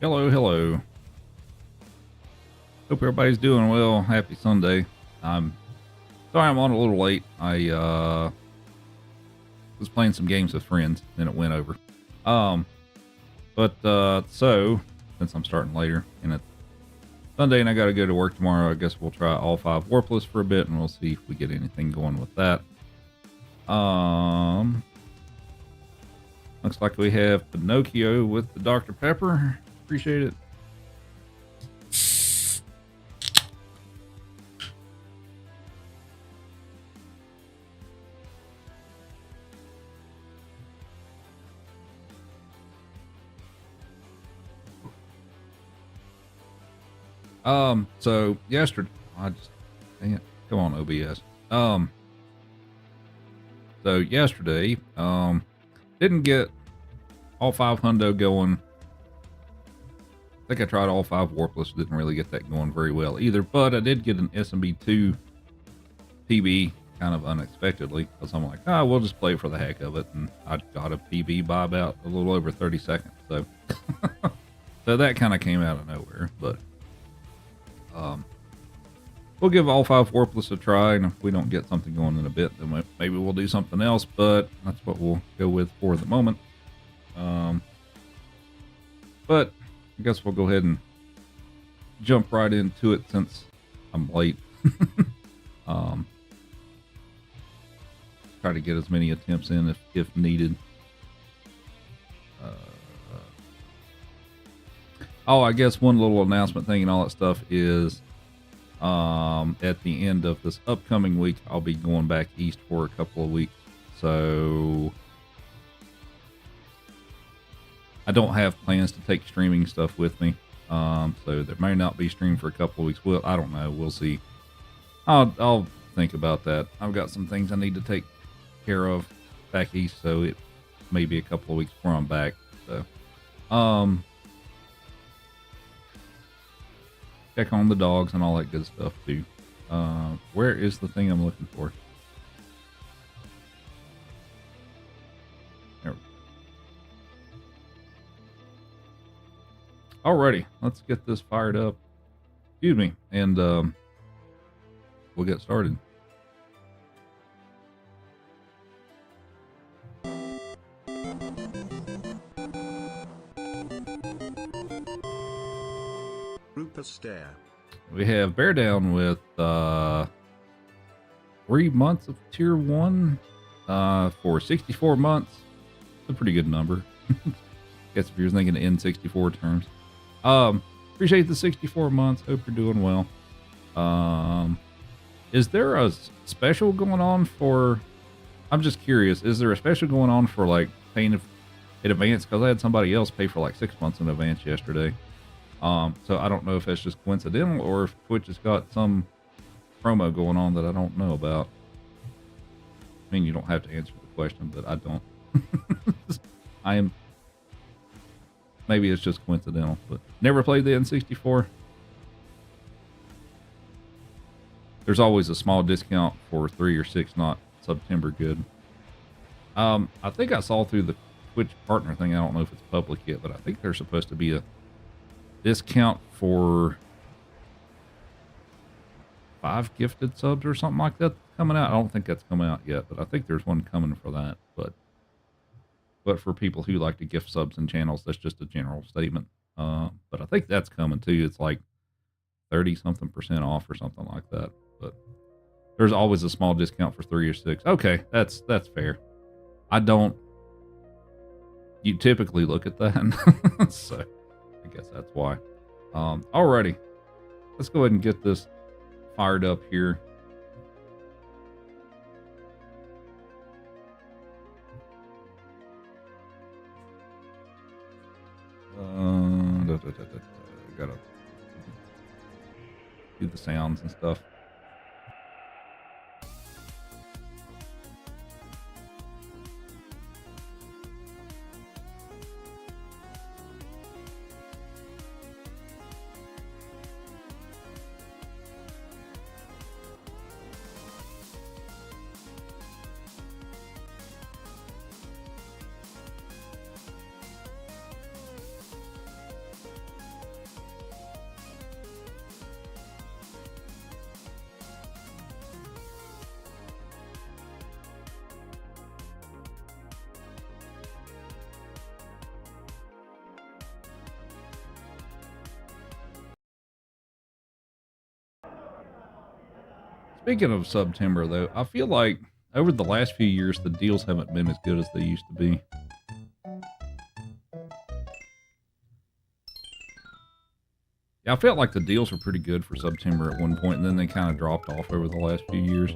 Hello, hello. Hope everybody's doing well. Happy Sunday. I'm sorry I'm on a little late. I was playing some games with friends, and it went over. Um, so since I'm starting later and it's Sunday and I got to go to work tomorrow, I guess we'll try all 5 warpless for a bit, and we'll see if we get anything going with that. Looks like we have Pinocchio with the Dr. Pepper. Appreciate it. So yesterday, dang it, come on, OBS. So yesterday, didn't get all 5 hundo going. I think I tried all 5 warpless, didn't really get that going very well either, but I did get an SMB2 PB kind of unexpectedly, because I'm like, we'll just play for the heck of it, and I got a PB by about a little over 30 seconds, so so that kind of came out of nowhere, but we'll give all 5 warpless a try, and if we don't get something going in a bit, then maybe we'll do something else, but that's what we'll go with for the moment. But I guess we'll go ahead and jump right into it since I'm late. Try to get as many attempts in if needed. I guess one little announcement thing and all that stuff is at the end of this upcoming week, I'll be going back east for a couple of weeks. So I don't have plans to take streaming stuff with me. So there may not be stream for a couple of weeks. Well, I don't know. We'll see. I'll think about that. I've got some things I need to take care of back east, so it may be a couple of weeks before I'm back. So, check on the dogs and all that good stuff too. Where is the thing I'm looking for? There we go. Alrighty, let's get this fired up. Excuse me, and we'll get started. Rupert Stare. We have Bear Down with 3 months of tier 1 for 64 months. It's a pretty good number. Guess if you're thinking in 64 terms. Appreciate the 64 months. Hope you're doing well. Is there a special going on for... I'm just curious. Is there a special going on for like paying in advance? Because I had somebody else pay for like 6 months in advance yesterday. So I don't know if that's just coincidental or if Twitch has got some promo going on that I don't know about. I mean, you don't have to answer the question, but I don't. Maybe it's just coincidental, but never played the N64. There's always a small discount for 3 or 6 not September good. I think I saw through the Twitch partner thing. I don't know if it's public yet, but I think there's supposed to be a discount for 5 gifted subs or something like that coming out. I don't think that's coming out yet, but I think there's one coming for that. But for people who like to gift subs and channels, that's just a general statement. But I think that's coming too. It's like 30-something% off or something like that. But there's always a small discount for 3 or 6. Okay, that's fair. You typically look at that. So I guess that's why. Alrighty. Let's go ahead and get this fired up here. Gotta do the sounds and stuff. Speaking of September, though, I feel like over the last few years, the deals haven't been as good as they used to be. Yeah, I felt like the deals were pretty good for September at one point, and then they kind of dropped off over the last few years.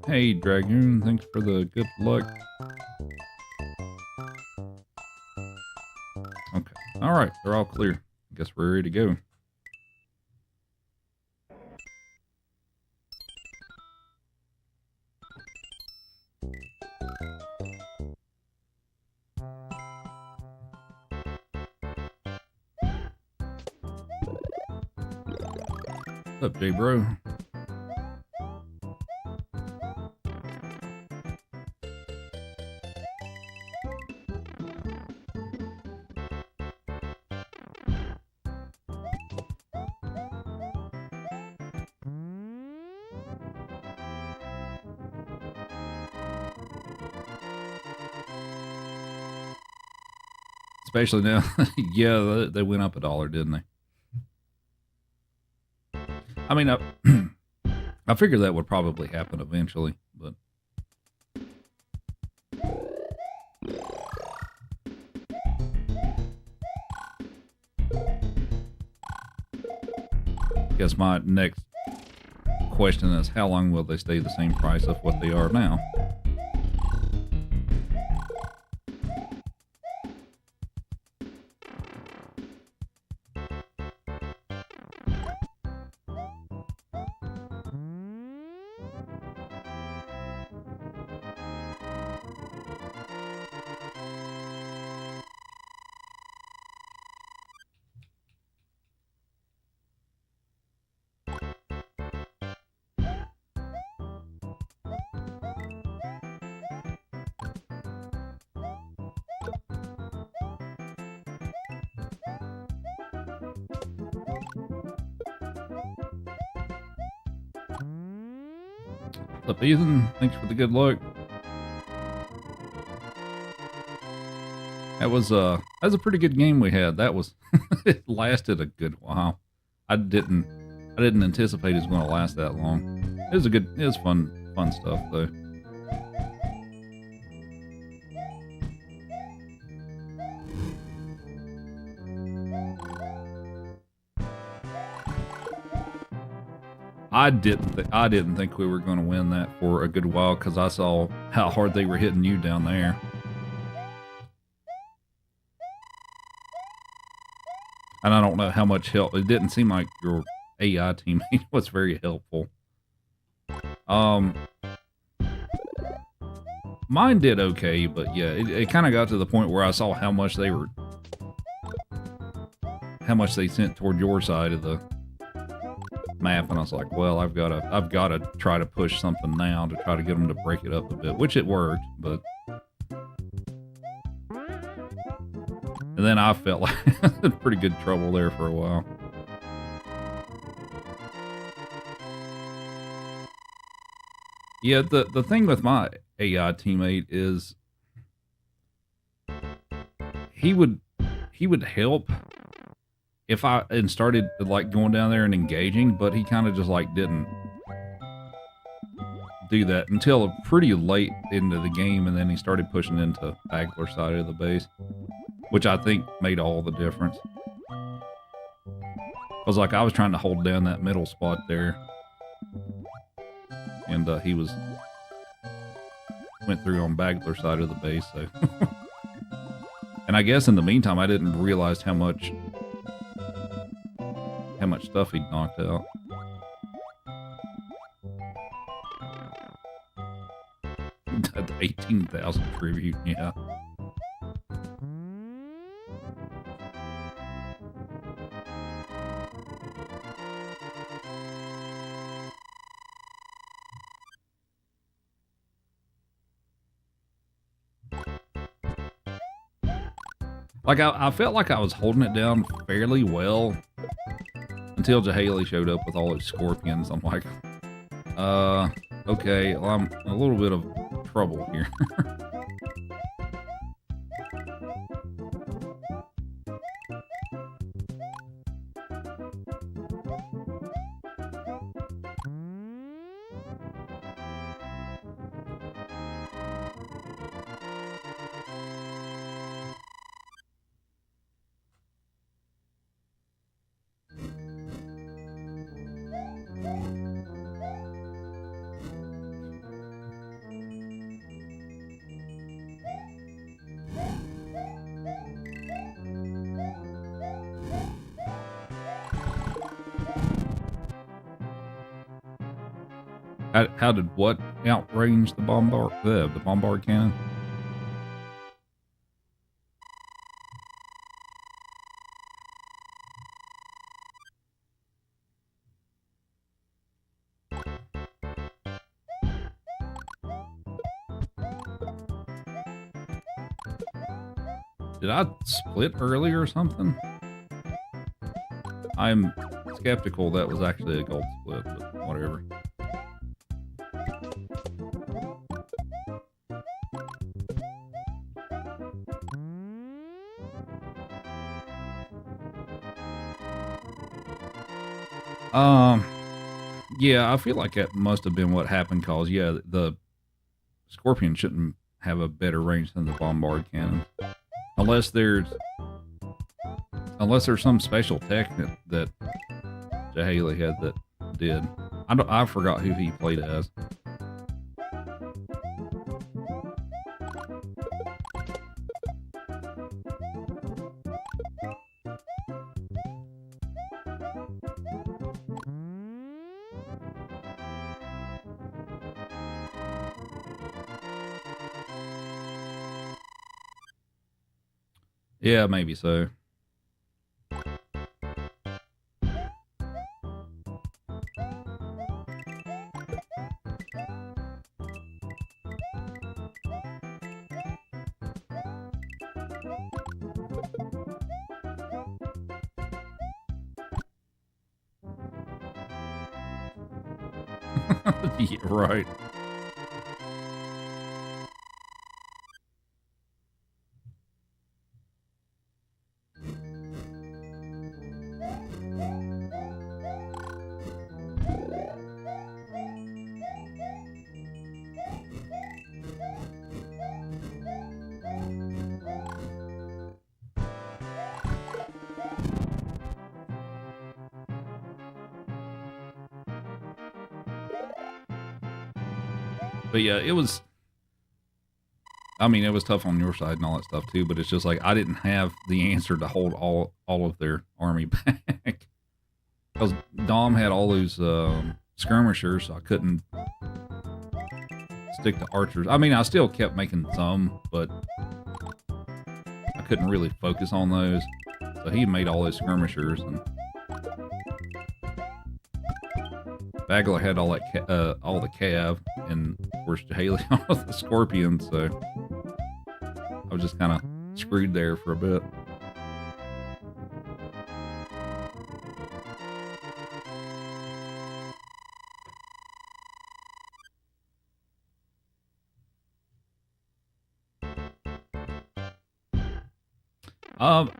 Hey, Dragoon, thanks for the good luck. Okay. All right, they're all clear. I guess we're ready to go. What's up, J-Bro? Especially now. Yeah, they went up $1, didn't they? I mean, I figured that would probably happen eventually, but I guess my next question is, how long will they stay the same price of what they are now? What's up, Ethan? Thanks for the good luck. That was a pretty good game we had. That was it lasted a good while. I didn't anticipate it was going to last that long. It was fun stuff though. I didn't think we were going to win that for a good while because I saw how hard they were hitting you down there. And I don't know how much help. It didn't seem like your AI teammate was very helpful. Mine did okay, but yeah, it kind of got to the point where I saw how much they sent toward your side of the map, and I was like, well, I've got to try to push something now to try to get them to break it up a bit, which it worked, but. And then I felt like in pretty good trouble there for a while. Yeah, the thing with my AI teammate is he would help if I started like going down there and engaging, but he kind of just like didn't do that until pretty late into the game, and then he started pushing into Bagler's side of the base, which I think made all the difference. Because like I was trying to hold down that middle spot there, and he went through on Bagler's side of the base. So, and I guess in the meantime, I didn't realize how much stuff he'd knocked out. The 18,000 tribute, yeah. Like, I felt like I was holding it down fairly well until Jahaley showed up with all those scorpions. I'm like, okay, well, I'm in a little bit of trouble here. How did what outrange the bombard cannon? Did I split earlier or something? I'm skeptical that was actually a gold split, but whatever. Yeah, I feel like that must have been what happened, cause yeah, the Scorpion shouldn't have a better range than the bombard cannon, unless there's some special tech that Haley had that did. I forgot who he played as. Yeah, maybe so. Yeah, right. But yeah, it was. I mean, it was tough on your side and all that stuff too. But it's just like I didn't have the answer to hold all of their army back because Dom had all those skirmishers, so I couldn't stick to archers. I mean, I still kept making some, but I couldn't really focus on those. So he made all those skirmishers, and Bagler had all that all the cav, and of course Haley all the scorpions. So I was just kind of screwed there for a bit.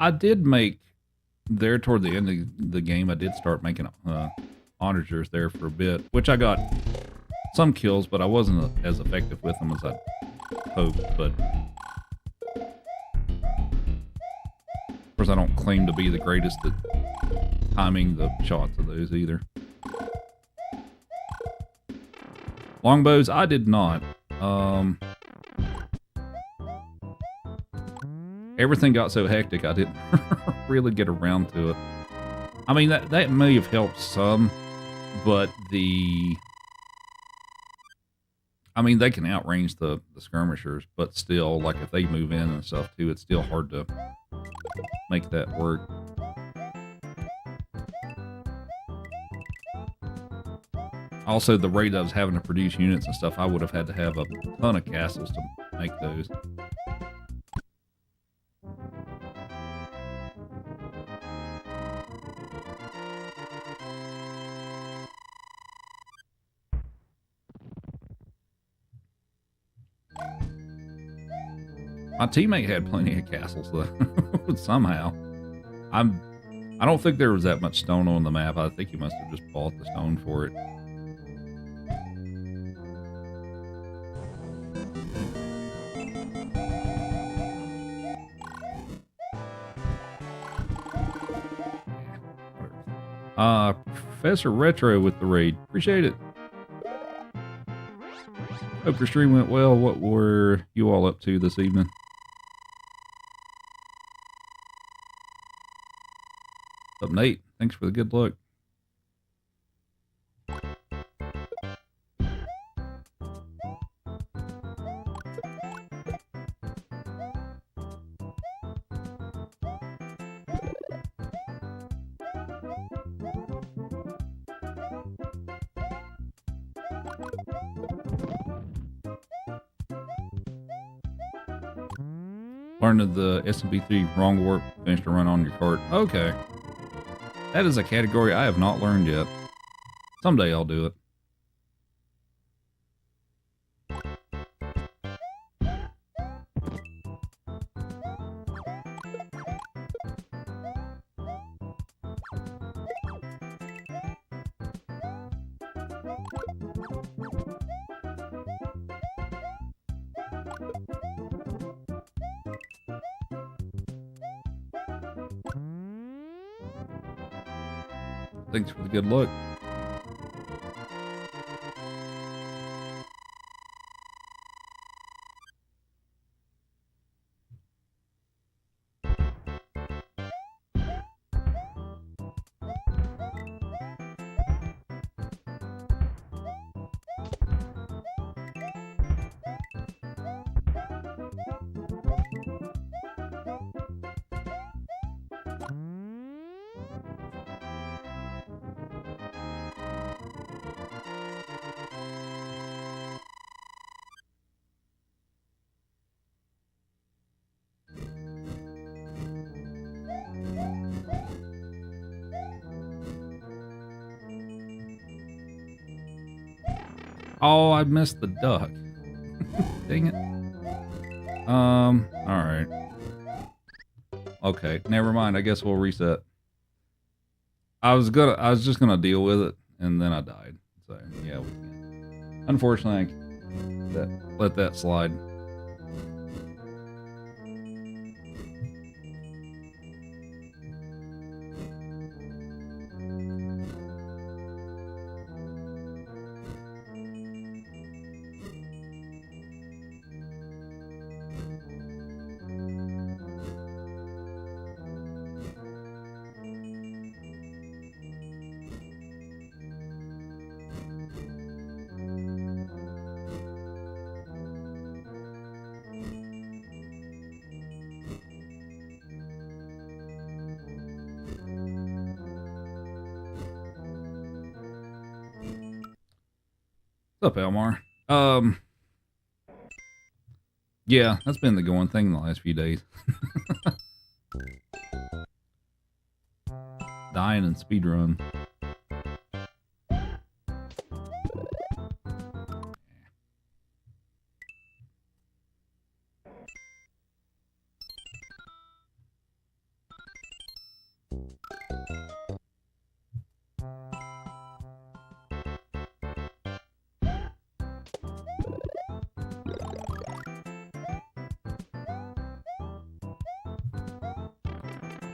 I did make there toward the end of the game. I did start making onagers there for a bit, which I got some kills, but I wasn't as effective with them as I hoped. But of course, I don't claim to be the greatest at timing the shots of those either. Longbows, I did not. Everything got so hectic, I didn't really get around to it. I mean, that may have helped some, but I mean, they can outrange the skirmishers, but still, like, if they move in and stuff, too, it's still hard to make that work. Also, the rate I was having to produce units and stuff, I would have had to have a ton of castles to make those. My teammate had plenty of castles though. Somehow. I don't think there was that much stone on the map. I think he must have just bought the stone for it. Professor Retro with the raid. Appreciate it. Hope your stream went well. What were you all up to this evening? What's up, Nate? Thanks for the good luck. Starting the SMP3 wrong warp, finished a run on your cart. Okay. That is a category I have not learned yet. Someday I'll do it. Thanks for the good luck. Oh, I missed the duck. Dang it. Alright. Okay, never mind. I guess we'll reset. I was just gonna deal with it, and then I died. So yeah, we can't. Unfortunately, let that slide. What's up, Elmar? Yeah, that's been the going thing the last few days. Dying in speedrun.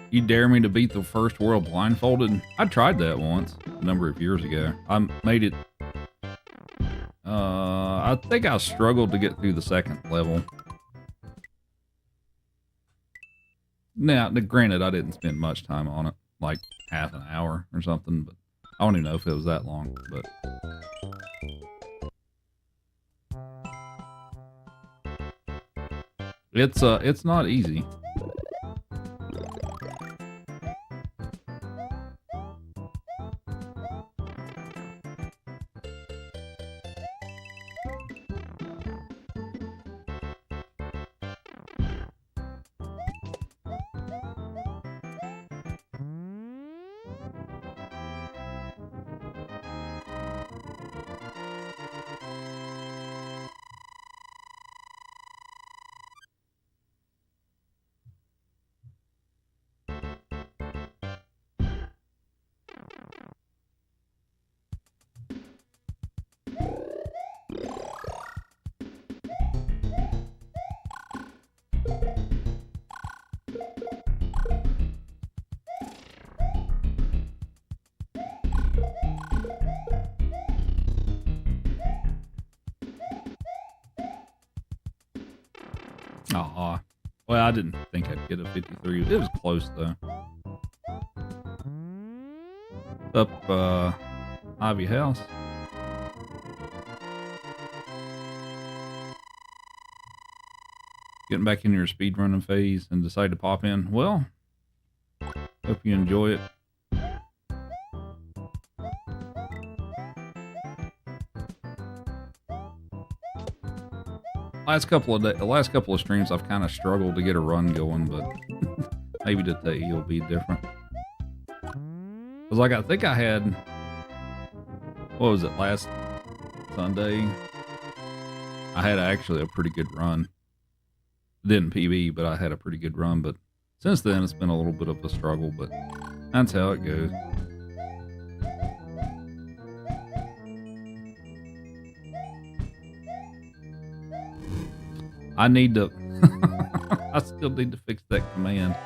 You dare me to beat the first world blindfolded? I tried that once, a number of years ago. I made it... I think I struggled to get through the second level. Now, granted, I didn't spend much time on it. Like, half an hour or something, but I don't even know if it was that long, but... It's not easy. Aw. Well, I didn't think I'd get a 53. It was close, though. Up, Ivy House. Getting back into your speedrunning phase and decide to pop in. Well, hope you enjoy it. the last couple of streams, I've kind of struggled to get a run going, but maybe today will be different. Cause like I think I had, what was it, last Sunday? I had actually a pretty good run. Didn't PB, but I had a pretty good run. But since then, it's been a little bit of a struggle. But that's how it goes. I need to. I still need to fix that command.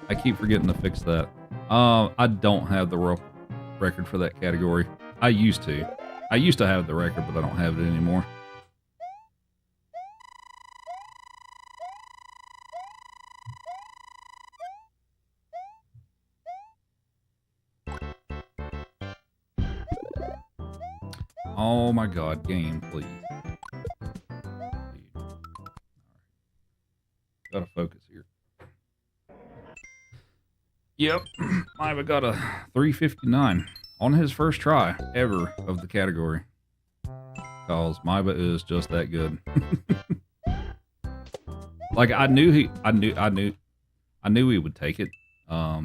I keep forgetting to fix that. I don't have the world record for that category. I used to. I used to have the record, but I don't have it anymore. Oh my God, game, please. Gotta focus here. Yep, Maiba got a 359 on his first try ever of the category. Cause Maiba is just that good. Like I knew he would take it. I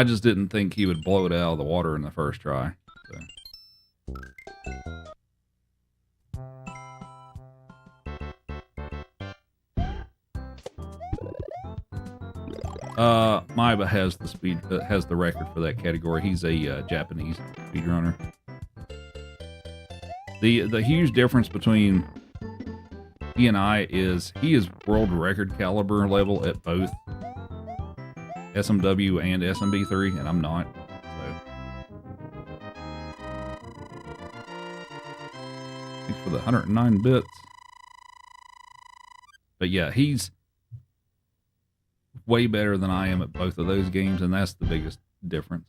just didn't think he would blow it out of the water in the first try. So. Maiba has the record for that category. He's a Japanese speedrunner. The huge difference between he and I is he is world record caliber level at both SMW and SMB3, and I'm not. So thanks for the 109 bits. But yeah, he's way better than I am at both of those games, and that's the biggest difference.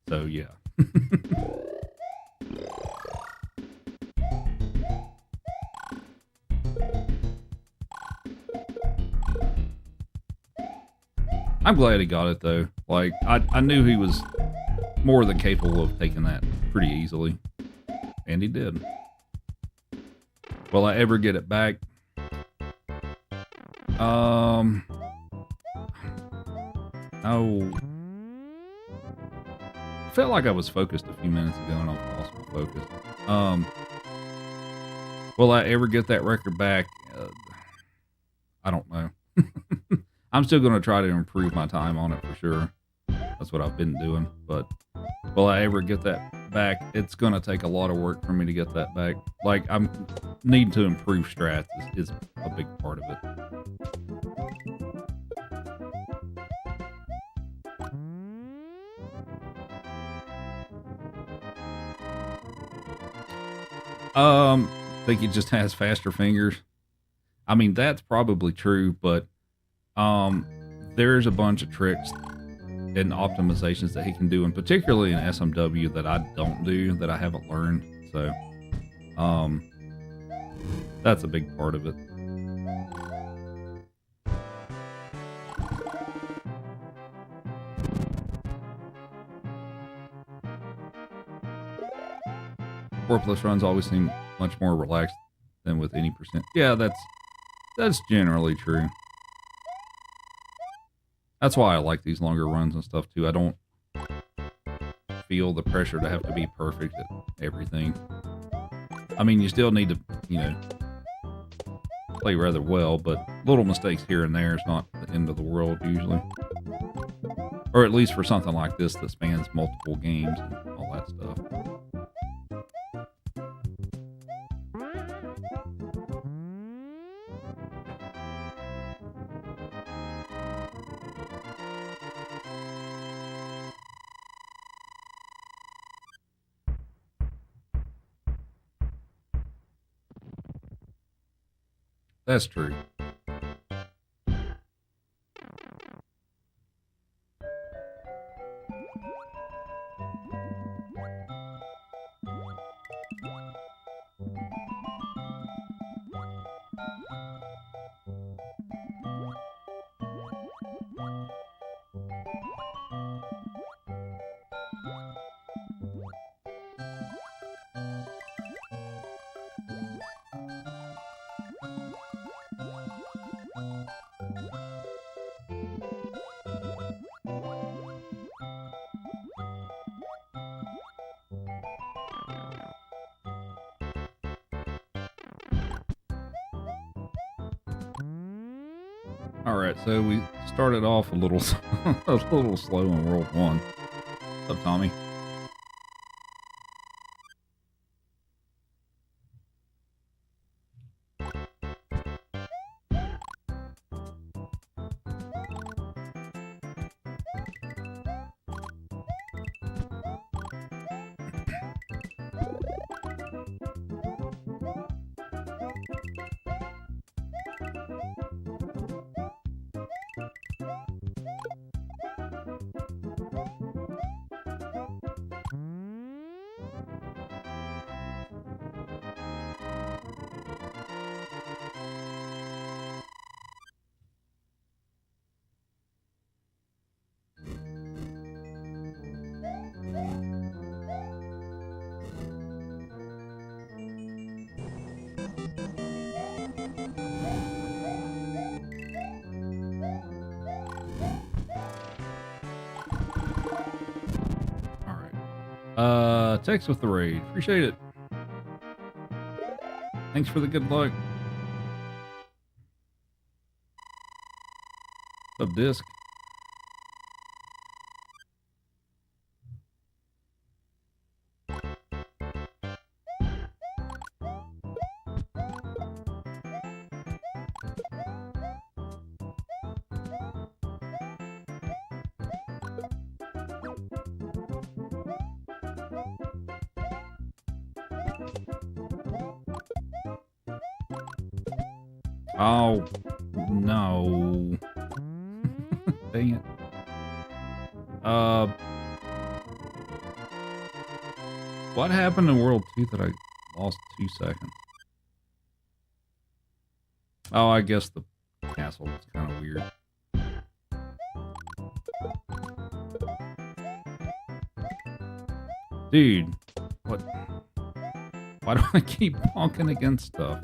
So yeah. I'm glad he got it though. Like I knew he was more than capable of taking that pretty easily, and he did. Will I ever get it back? No. I felt like I was focused a few minutes ago and I lost my focus. Will I ever get that record back? I don't know. I'm still going to try to improve my time on it for sure. That's what I've been doing. But will I ever get that back? It's going to take a lot of work for me to get that back. Like, I'm needing to improve strats is a big part of it. I think he just has faster fingers. I mean, that's probably true, but there's a bunch of tricks and optimizations that he can do, and particularly in SMW that I don't do, that I haven't learned. So, that's a big part of it. Four-plus runs always seem much more relaxed than with any percent. Yeah, that's generally true. That's why I like these longer runs and stuff too. I don't feel the pressure to have to be perfect at everything. I mean, you still need to, play rather well, but little mistakes here and there is not the end of the world usually. Or at least for something like this that spans multiple games and all that stuff. That's true. All right, so we started off a little, a little slow in World 1. What's up, Tommy? All right. Text with the raid. Appreciate it. Thanks for the good luck. What's up, Disc? Oh, no. Dang it. What happened in World 2 that I lost 2 seconds? Oh, I guess the castle was kind of weird. Dude, what? Why do I keep bonking against stuff?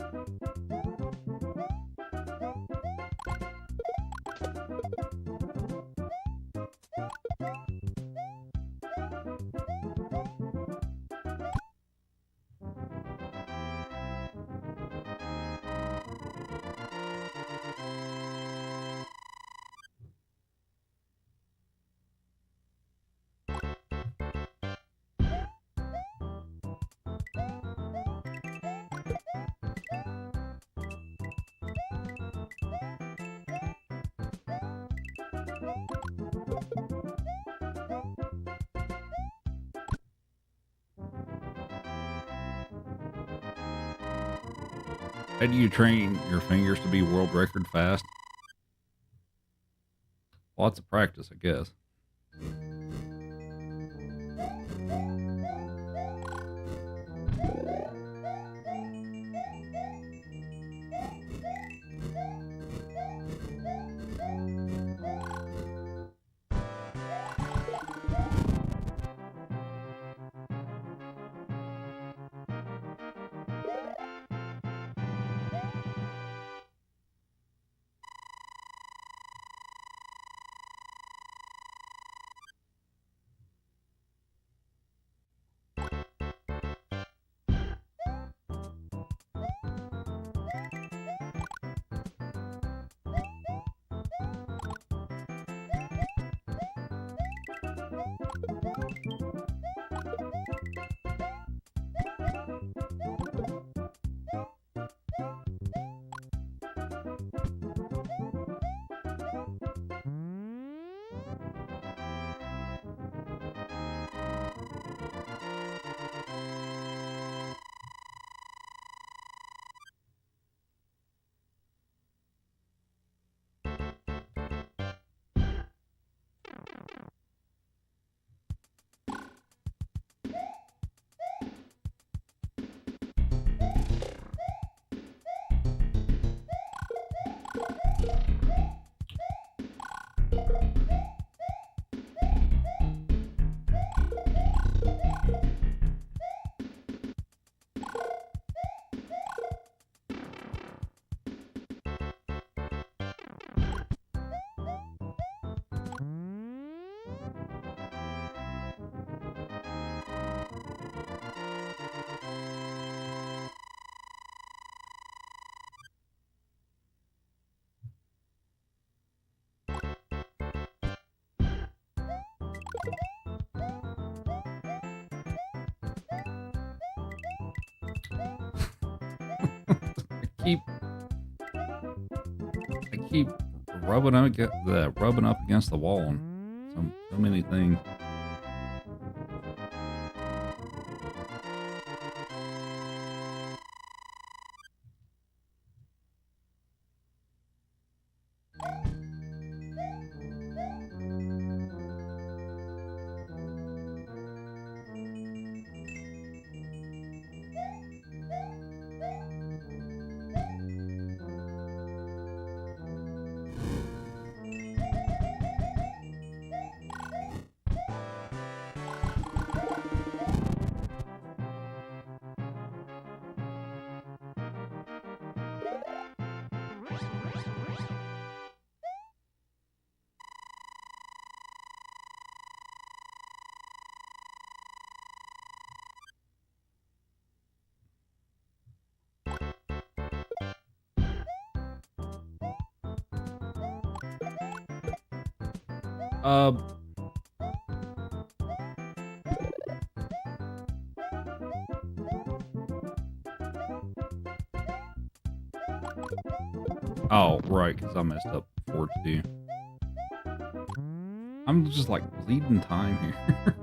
How do you train your fingers to be world record fast? Lots of practice, I guess. keep rubbing up against the wall and so many things. Uh, oh, right, because I messed up before too. I'm just like bleeding time here.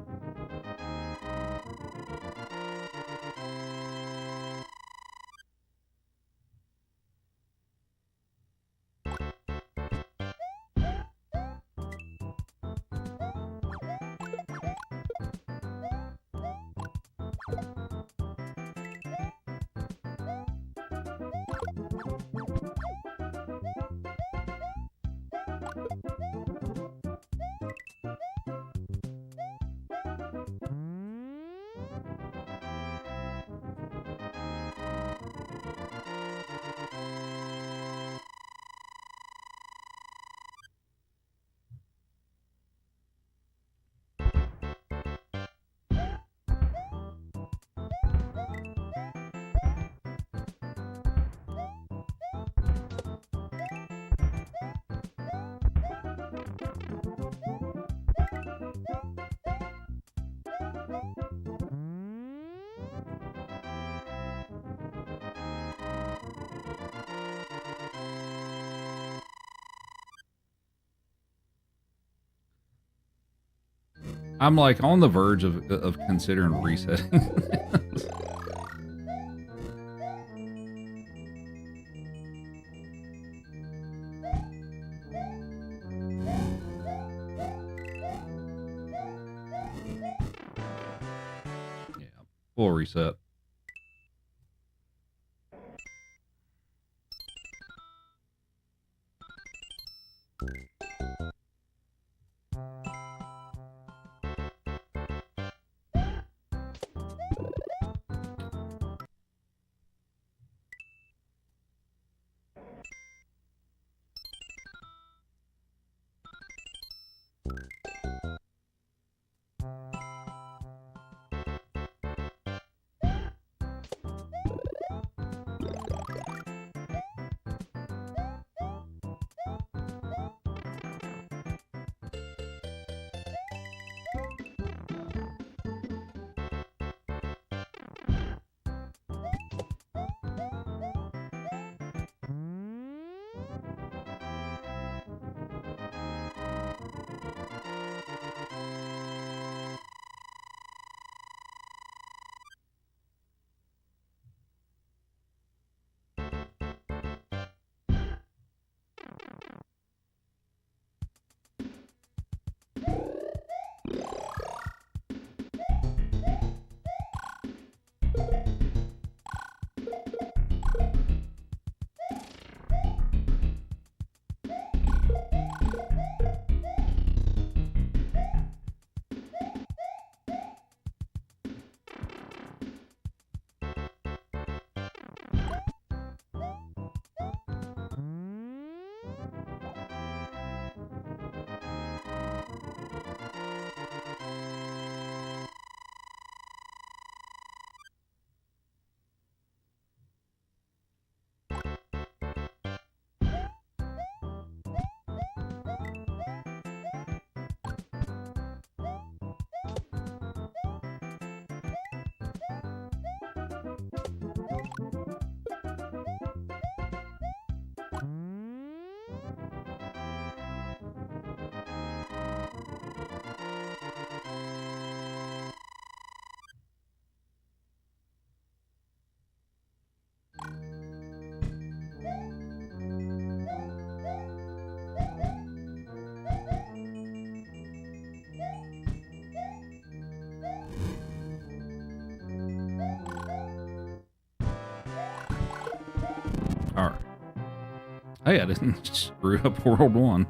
I'm like on the verge of considering resetting. Yeah, full reset. Hey, I didn't screw up World 1.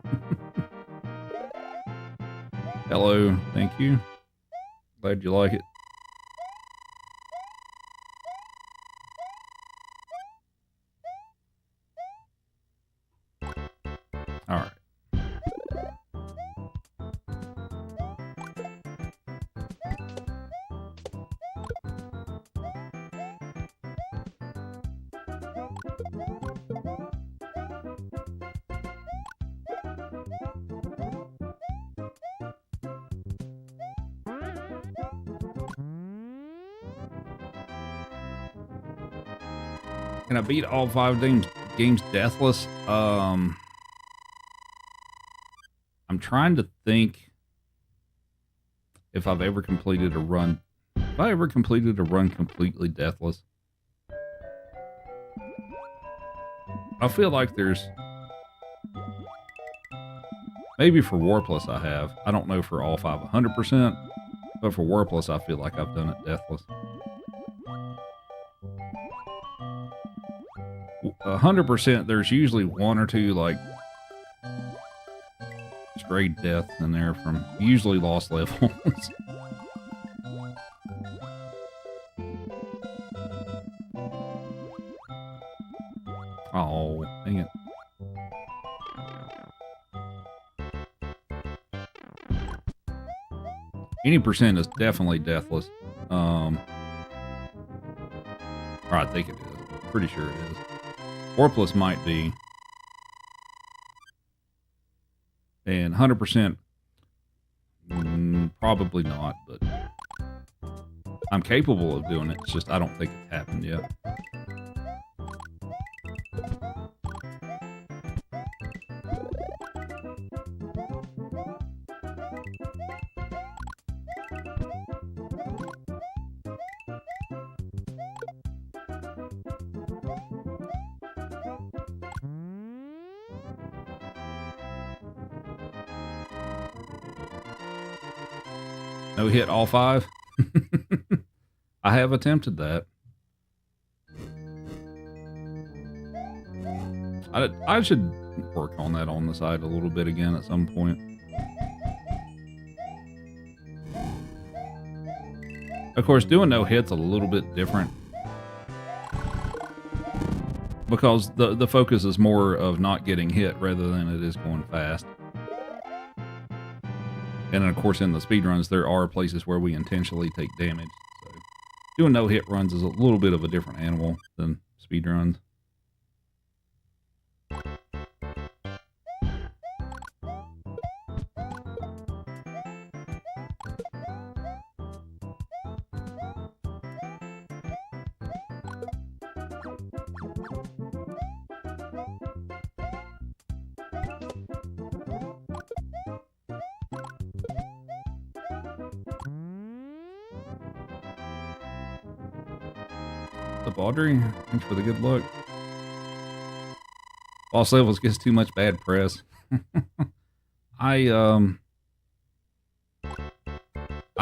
Hello, thank you. Glad you like it. All right. Can I beat all 5 games deathless? I'm trying to think if I've ever completed a run. Have I ever completed a run completely deathless? I feel like there's... Maybe for Warplus I have. I don't know for all 5 100%, but for Warplus I feel like I've done it deathless. 100%, there's usually 1 or 2 like straight deaths in there from usually lost levels. Oh, dang it. Any percent is definitely deathless. Or I think it is. Pretty sure it is. Warplus might be. And 100%, probably not, but I'm capable of doing it. It's just I don't think it's happened yet. No hit all 5? I have attempted that. I should work on that on the side a little bit again at some point. Of course, doing no hits a little bit different because the focus is more of not getting hit rather than it is going fast. And of course, in the speedruns, there are places where we intentionally take damage. So doing no hit runs is a little bit of a different animal than speedruns. What's up, Audrey? Thanks for the good luck. Boss levels gets too much bad press. I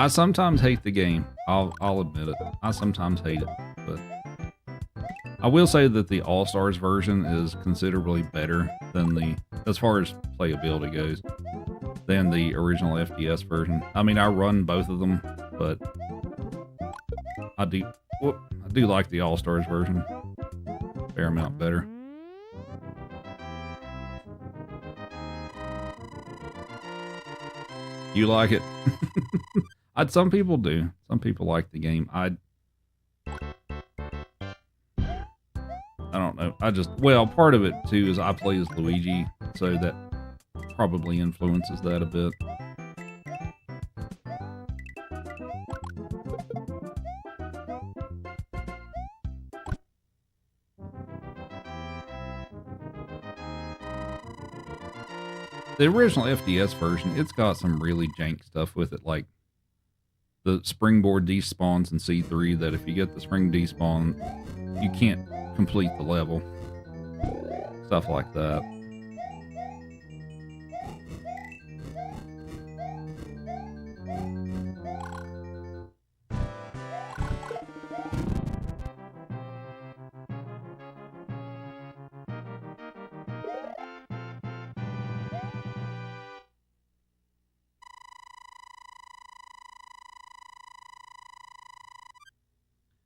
sometimes hate the game. I'll admit it. I sometimes hate it, but I will say that the All-Stars version is considerably better than the, as far as playability goes, than the original FDS version. I mean, I run both of them, but I do like the All-Stars version a fair amount better. You like it? Some people do. Some people like the game. I don't know. Well, part of it too is I play as Luigi, so that probably influences that a bit. The original FDS version, it's got some really jank stuff with it, like the springboard despawns in C3 that if you get the spring despawn, you can't complete the level. Stuff like that.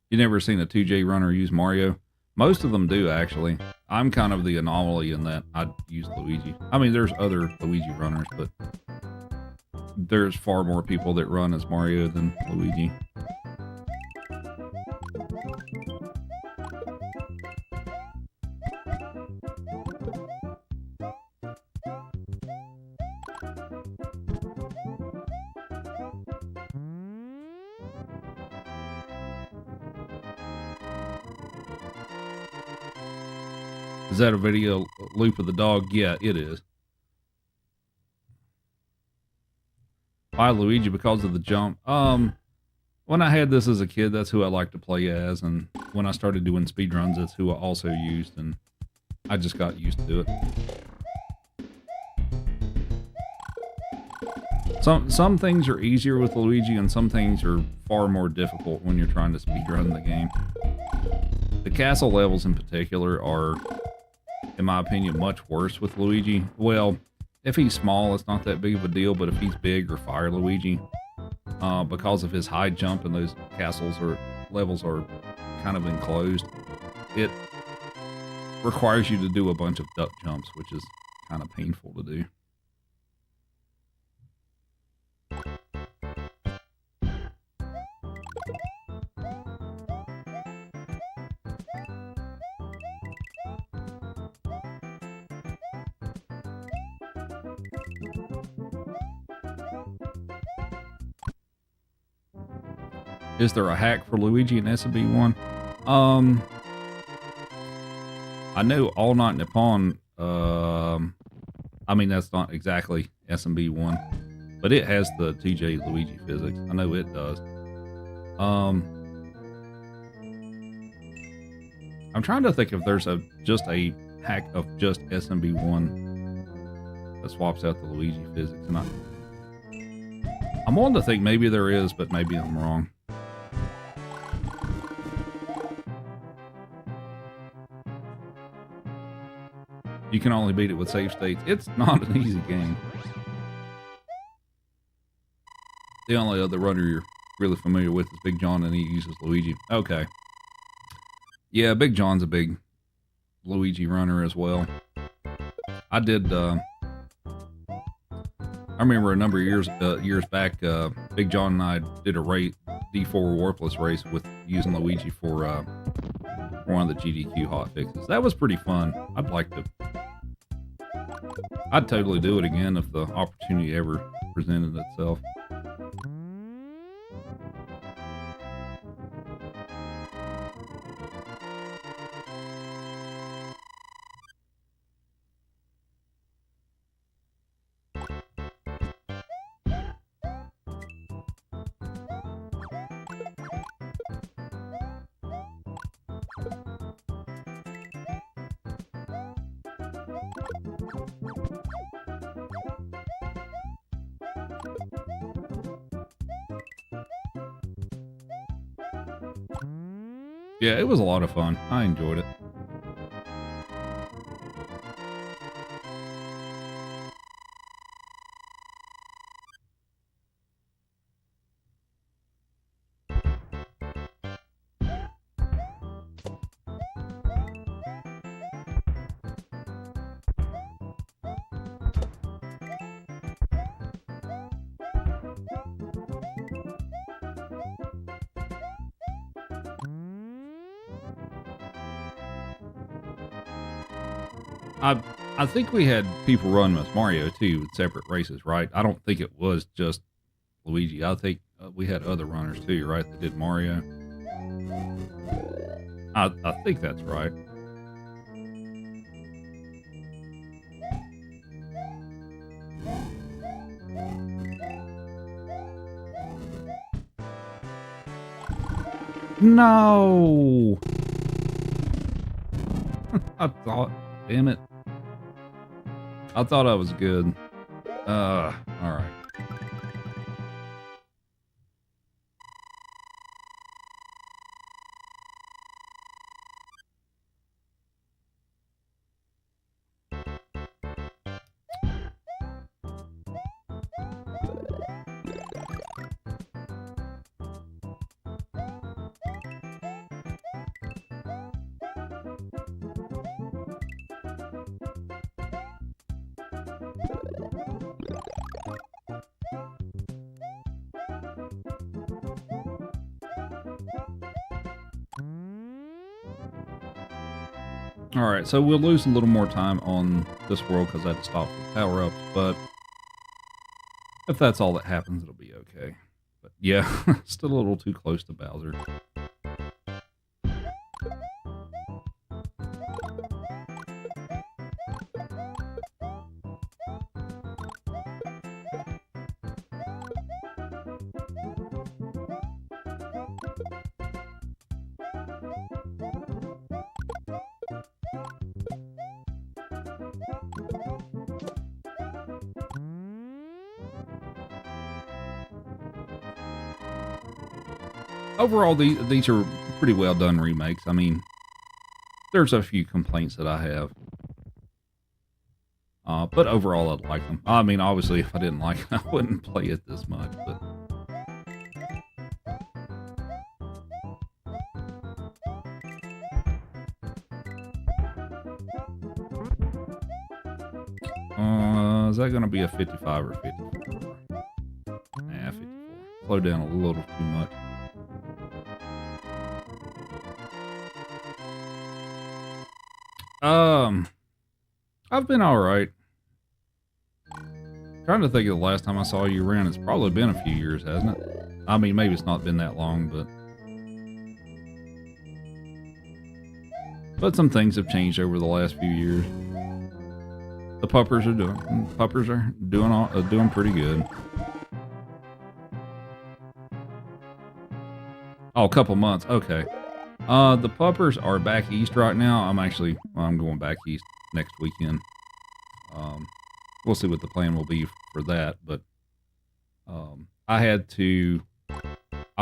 You never seen a 2J runner use Mario? Most of them do, actually. I'm kind of the anomaly in that I use Luigi. I mean, there's other Luigi runners, but there's far more people that run as Mario than Luigi. Is that a video loop of the dog? Yeah, it is. Why Luigi? Because of the jump. When I had this as a kid, that's who I liked to play as, and when I started doing speedruns, that's who I also used, and I just got used to it. Some things are easier with Luigi, and some things are far more difficult when you're trying to speedrun the game. The castle levels in particular are, in my opinion, much worse with Luigi. Well, if he's small, it's not that big of a deal, but if he's big or Fire Luigi, because of his high jump and those castles or levels are kind of enclosed, it requires you to do a bunch of duck jumps, which is kind of painful to do. Is there a hack for Luigi in SMB1? I know All Night Nippon, I mean, that's not exactly SMB1, but it has the TJ Luigi physics. I know it does. I'm trying to think if there's just a hack of just SMB1 that swaps out the Luigi physics. And I'm wanting to think maybe there is, but maybe I'm wrong. You can only beat it with save states. It's not an easy game. The only other runner you're really familiar with is Big John, and he uses Luigi. Okay. Yeah, Big John's a big Luigi runner as well. I did, I remember a number of years back, Big John and I did a race, D4 Warpless race with using Luigi for one of the GDQ hotfixes. That was pretty fun. I'd totally do it again if the opportunity ever presented itself. Yeah, it was a lot of fun. I enjoyed it. I think we had people run as Mario too with separate races, right? I don't think it was just Luigi. I think we had other runners too, right? That did Mario. I think that's right. No! I thought, damn it. I thought I was good. All right. Alright, so we'll lose a little more time on this world because I had to stop for power-ups, but if that's all that happens, it'll be okay. But yeah, still a little too close to Bowser. Overall, these are pretty well done remakes. I mean, there's a few complaints that I have. But overall, I'd like them. I mean, obviously, if I didn't like it, I wouldn't play it this much. But is that going to be a 55 or 54? Nah, 54. Slow down a little too much. I've been all right. Trying to think of the last time I saw you around. It's probably been a few years, hasn't it? I mean, maybe it's not been that long, but some things have changed over the last few years. The puppers are doing pretty good. Oh, a couple months. Okay. The puppers are back east right now. I'm going back east next weekend. We'll see what the plan will be for that, but I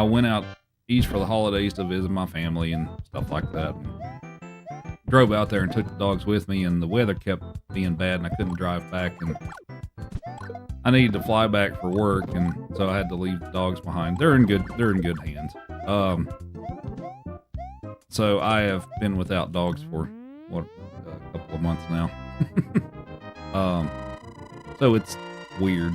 went out east for the holidays to visit my family and stuff like that. And drove out there and took the dogs with me, and the weather kept being bad and I couldn't drive back, and I needed to fly back for work, and so I had to leave the dogs behind. They're in good hands. So I have been without dogs for a couple of months now. So it's weird.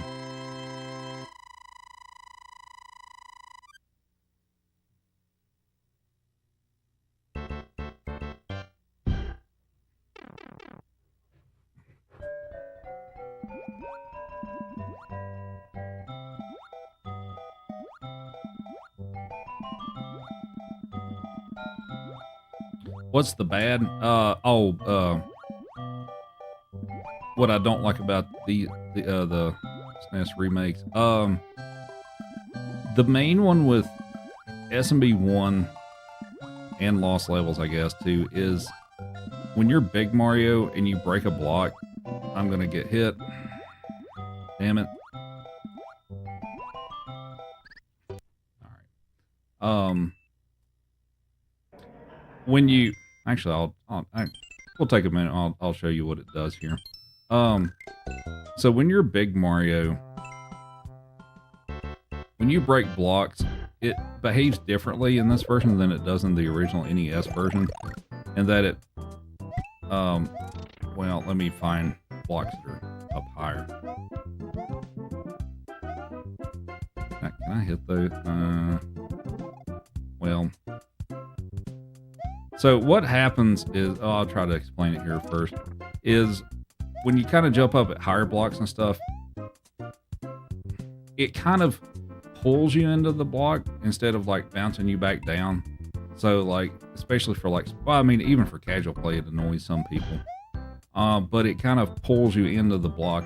What's the bad? What I don't like about the SNES remakes. The main one with SMB 1 and Lost Levels, I guess, too, is when you're Big Mario and you break a block, I'm gonna get hit. Damn it. Alright. When you... Actually, we'll take a minute. I'll show you what it does here. So when you're Big Mario, when you break blocks, it behaves differently in this version than it does in the original NES version. And that it... well, let me find blocks that are up higher. Can I hit those? Well... So what happens is, I'll try to explain it here first, is when you kind of jump up at higher blocks and stuff, it kind of pulls you into the block instead of like bouncing you back down. So like, especially for like, well, I mean, even for casual play, it annoys some people. But it kind of pulls you into the block,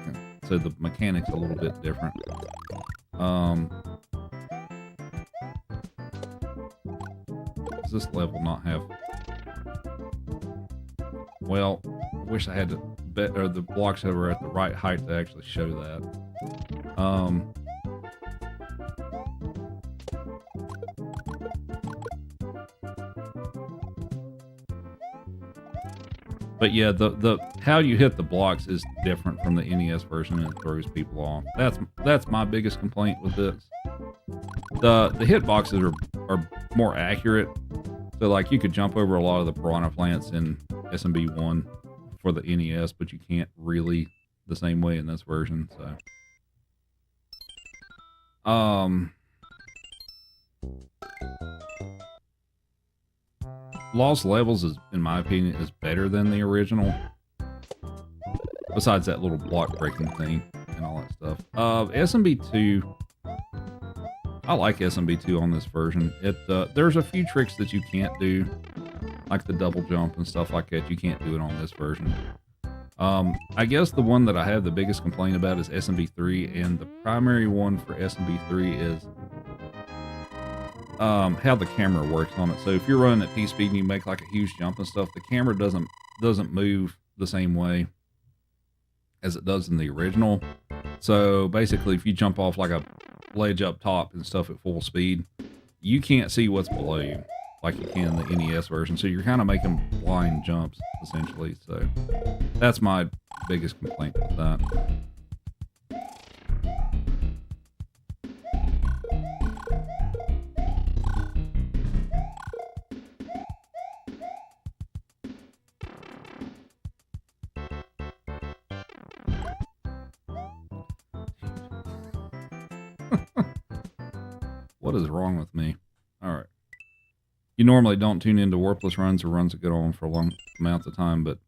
so the mechanic's a little bit different. Does this level not have... Well, I wish I had the blocks that were at the right height to actually show that. But yeah, the how you hit the blocks is different from the NES version, and it throws people off. That's my biggest complaint with this. The hitboxes are more accurate. So like you could jump over a lot of the piranha plants in SMB 1 for the NES, but you can't really the same way in this version. So Lost Levels is, in my opinion, is better than the original. Besides that little block breaking thing and all that stuff. SMB2, I like SMB2 on this version. There's a few tricks that you can't do, like the double jump and stuff like that. You can't do it on this version. I guess the one that I have the biggest complaint about is SMB3, and the primary one for SMB3 is how the camera works on it. So if you're running at P speed and you make like a huge jump and stuff, the camera doesn't move the same way as it does in the original. So basically, if you jump off like a ledge up top and stuff at full speed, you can't see what's below you like you can in the NES version. So you're kind of making blind jumps essentially. So that's my biggest complaint with that. What is wrong with me? All right. You normally don't tune into warpless runs or runs that go on for long amounts of time, but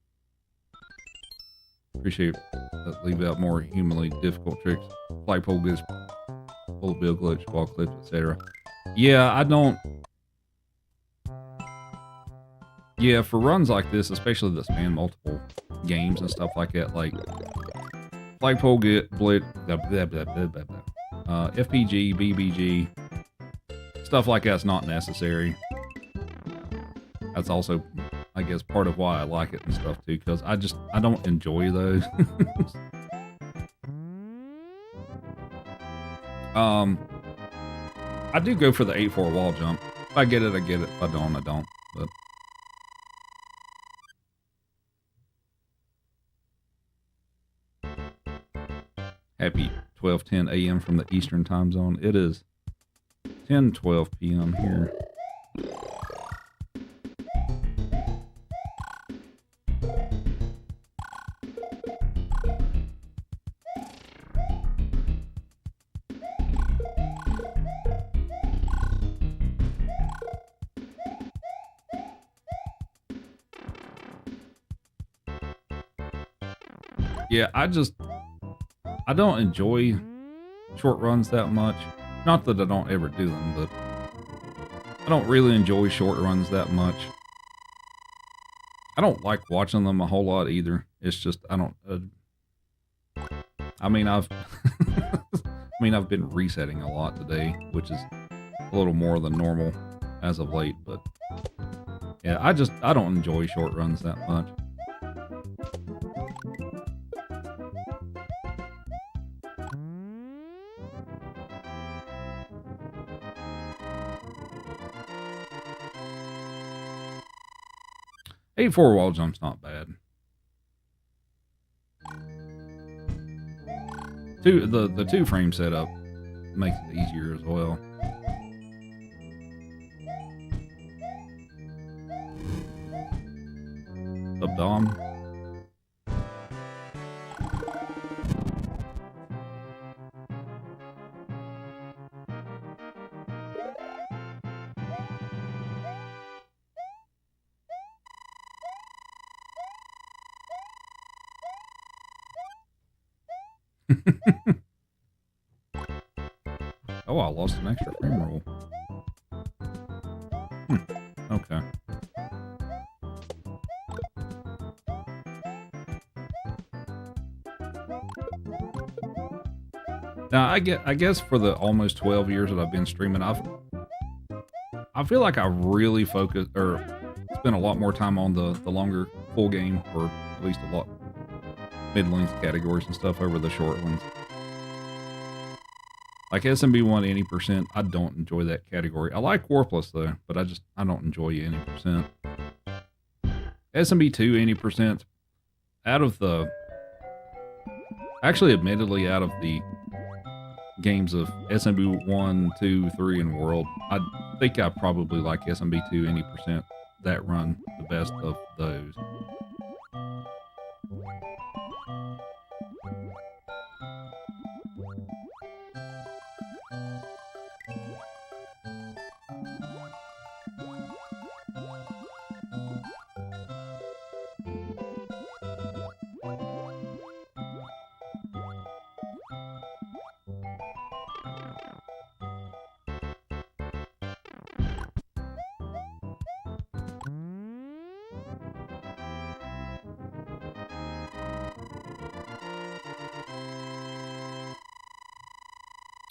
appreciate that leave out more humanly difficult tricks. Flagpole glitch, full bill glitch, ball clips, etc. Yeah, I don't. Yeah, for runs like this, especially that span multiple games and stuff like that, like flagpole get blitz, FPG, BBG, stuff like that's not necessary. That's also, I guess, part of why I like it and stuff too, because I don't enjoy those. I do go for the 8-4 wall jump. If I get it, I get it. If I don't, I don't. But happy 12:10 a.m. from the Eastern time zone. It is 10:12 p.m. here. Yeah, I don't enjoy short runs that much. Not that I don't ever do them, but I don't really enjoy short runs that much. I don't like watching them a whole lot either. It's just, I don't, I mean, I've been resetting a lot today, which is a little more than normal as of late, but yeah, I don't enjoy short runs that much. 8-4 wall jump's not bad. The two frame setup makes it easier as well. Up Dom. Oh, I lost an extra frame roll. Okay. Now, I guess for the almost 12 years that I've been streaming, I feel like I really focused or spent a lot more time on the longer full game, or at least a lot mid-length categories and stuff over the short ones. Like SMB1 80%, I don't enjoy that category. I like Warpless though, but I don't enjoy 80%. SMB2 80%, out of the, actually admittedly out of the games of SMB1, 2, 3, and World, I think I probably like SMB2 80%, that run the best of those.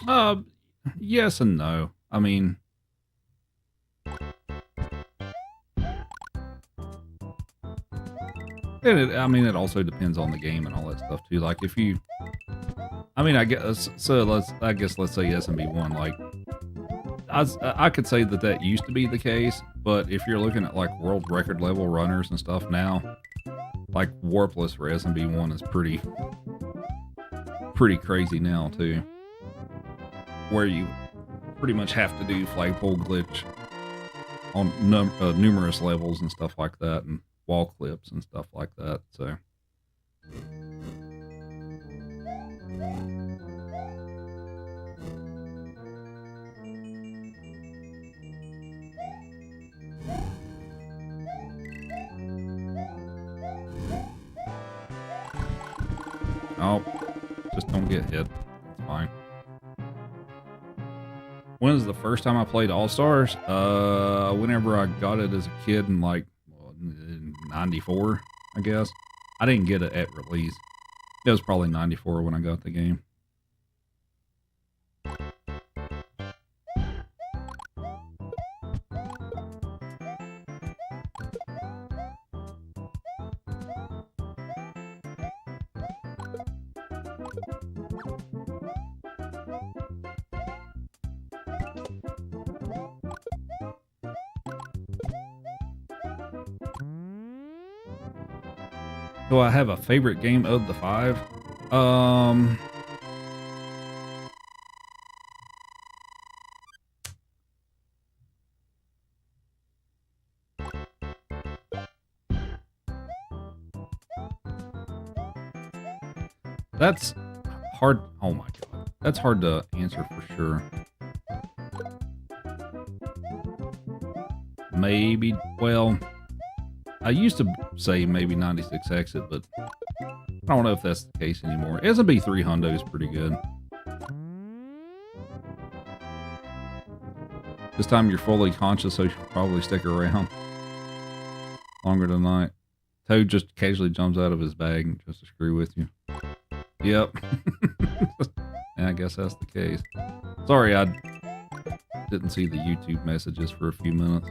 Uh, yes and no. I mean, it also depends on the game and all that stuff too. Like if you, I mean, I guess so. Let's say SMB1. Like I could say that used to be the case, but if you're looking at like world record level runners and stuff now, like warpless for SMB1 is pretty crazy now too, where you pretty much have to do flagpole glitch on numerous levels and stuff like that, and wall clips and stuff like that. So. Oh, just don't get hit. It's fine. When was the first time I played All Stars? Whenever I got it as a kid in like '94, I guess. I didn't get it at release. It was probably '94 when I got the game. Do I have a favorite game of the 5? That's hard. Oh my god. That's hard to answer for sure. Maybe, well, I used to say maybe 96 Exit, but I don't know if that's the case anymore. SMB 3 Hundo is pretty good. This time you're fully conscious, so you'll probably stick around longer tonight. Toad just casually jumps out of his bag just to screw with you. Yep. I guess that's the case. Sorry, I didn't see the YouTube messages for a few minutes.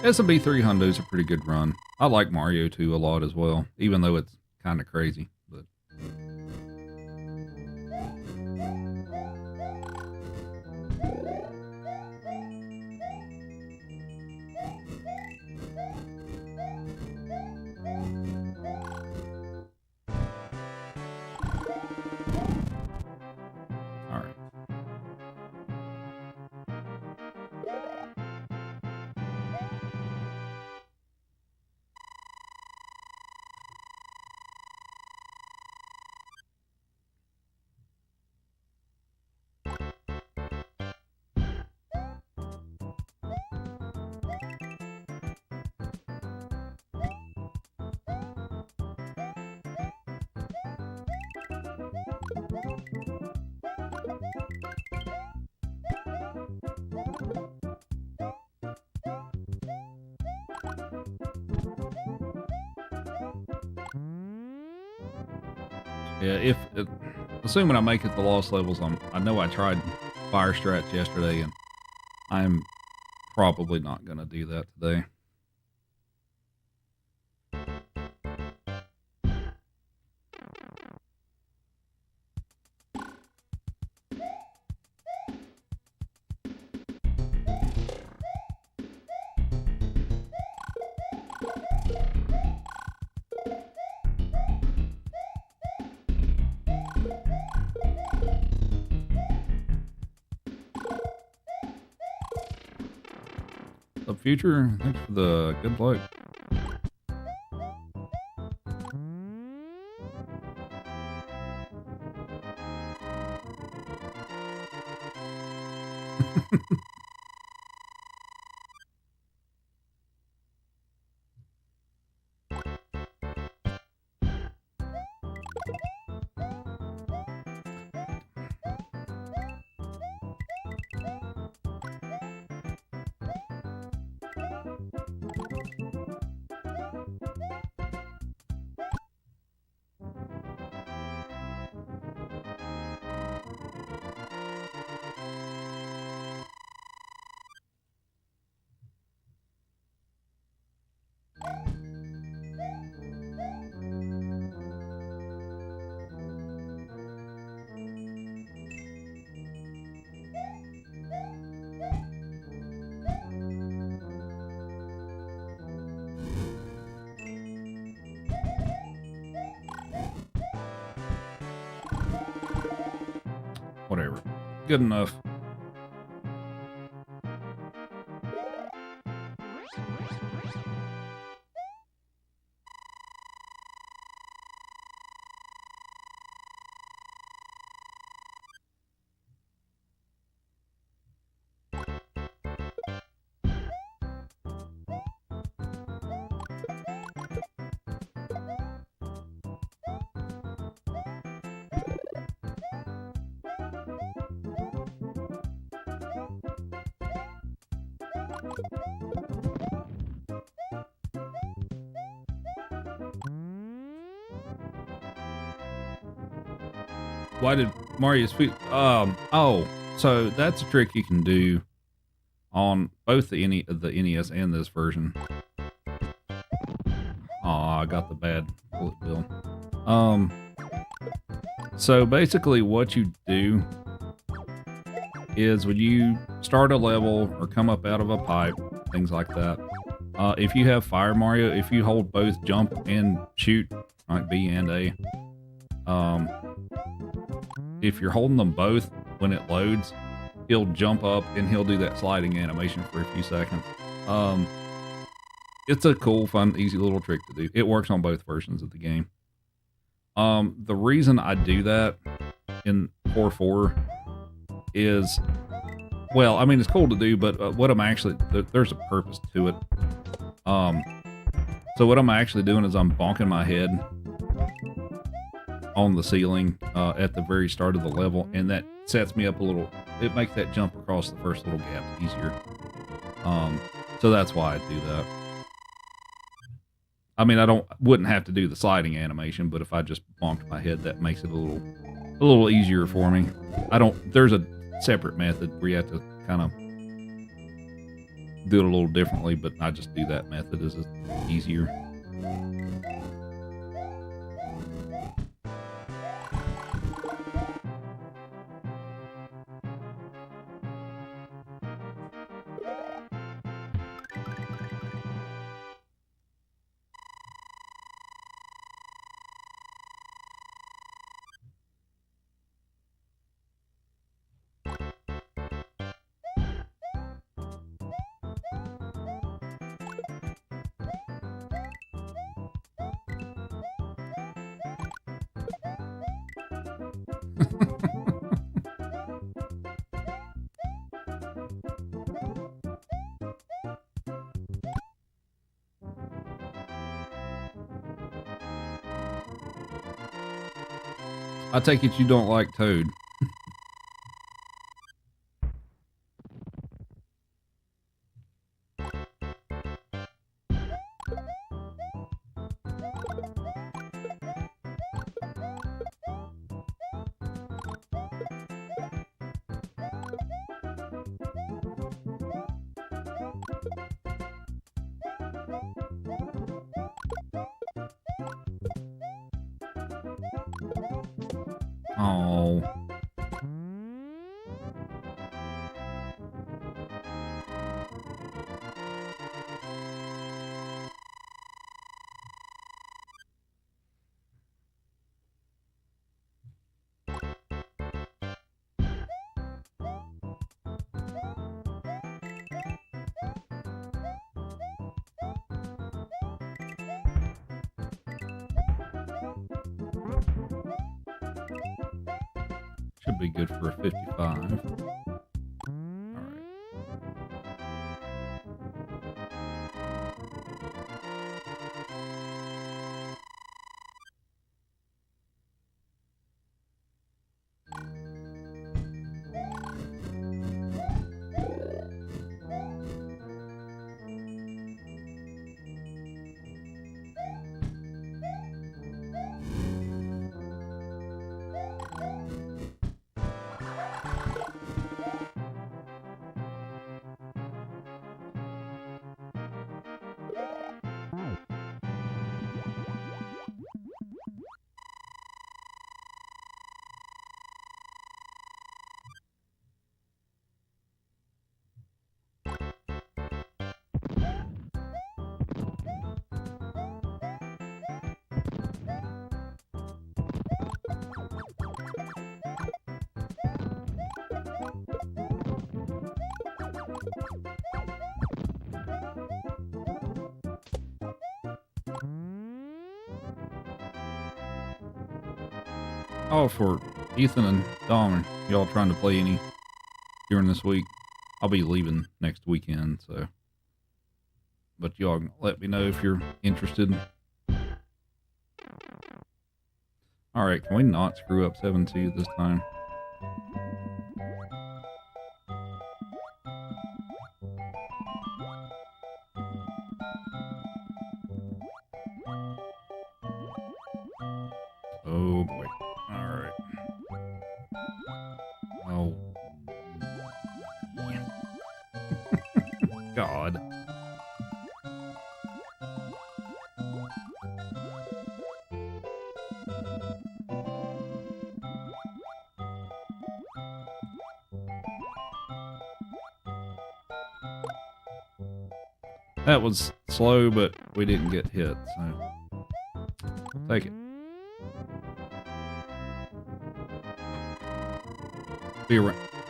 SMB 3 Hundo is a pretty good run. I like Mario 2 a lot as well, even though it's kind of crazy. But all right. Yeah, assuming I make it the lost levels, I know I tried fire strats yesterday, and I'm probably not going to do that today. Up Future, thanks for the good luck. good enough. Why did Mario Speed? Oh, so that's a trick you can do on both the NES and this version. Oh, I got the bad bullet bill. So basically what you do is when you start a level or come up out of a pipe, things like that, if you have Fire Mario, if you hold both jump and shoot, like B and A, if you're holding them both when it loads, he'll jump up and he'll do that sliding animation for a few seconds. It's a cool, fun, easy little trick to do. It works on both versions of the game. The reason I do that in 4.4 is, well, I mean, it's cool to do, but what I'm actually, there's a purpose to it. So what I'm actually doing is I'm bonking my head on the ceiling at the very start of the level, and that sets me up a little, it makes that jump across the first little gaps easier. So that's why I do that. I mean, wouldn't have to do the sliding animation, but if I just bonked my head, that makes it a little easier for me. There's a separate method where you have to kind of do it a little differently, but I just do that method as easier. I take it you don't like Toad. Oh. Should be good for a 55. Oh, for Ethan and Dom, y'all trying to play any during this week? I'll be leaving next weekend, so. But y'all let me know if you're interested. Alright, can we not screw up 7-2 this time? Oh boy. Alright. Oh. God. That was slow, but we didn't get hit, so take it.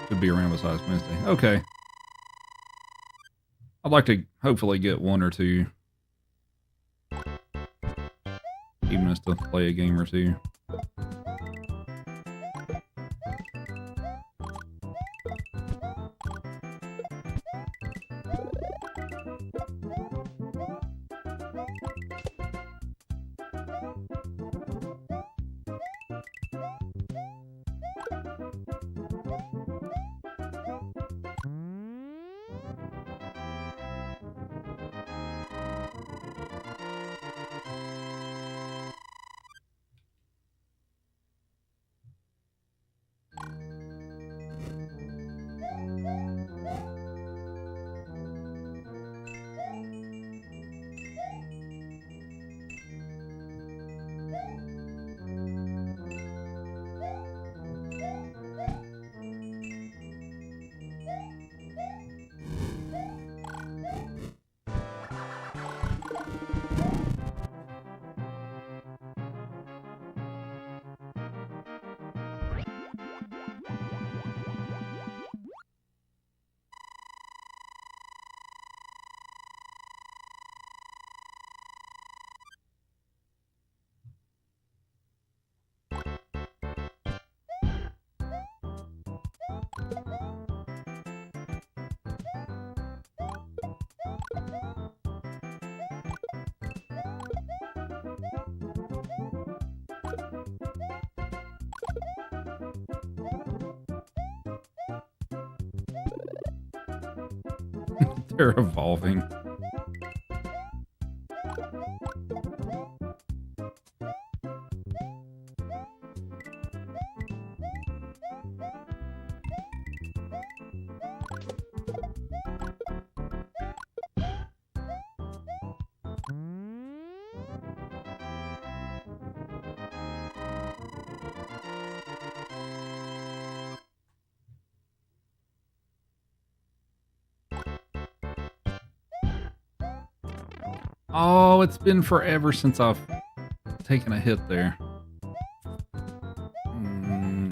Could be around besides Wednesday. Okay. I'd like to hopefully get one or two, even just to play a game or two. They're evolving. Oh, it's been forever since I've taken a hit there.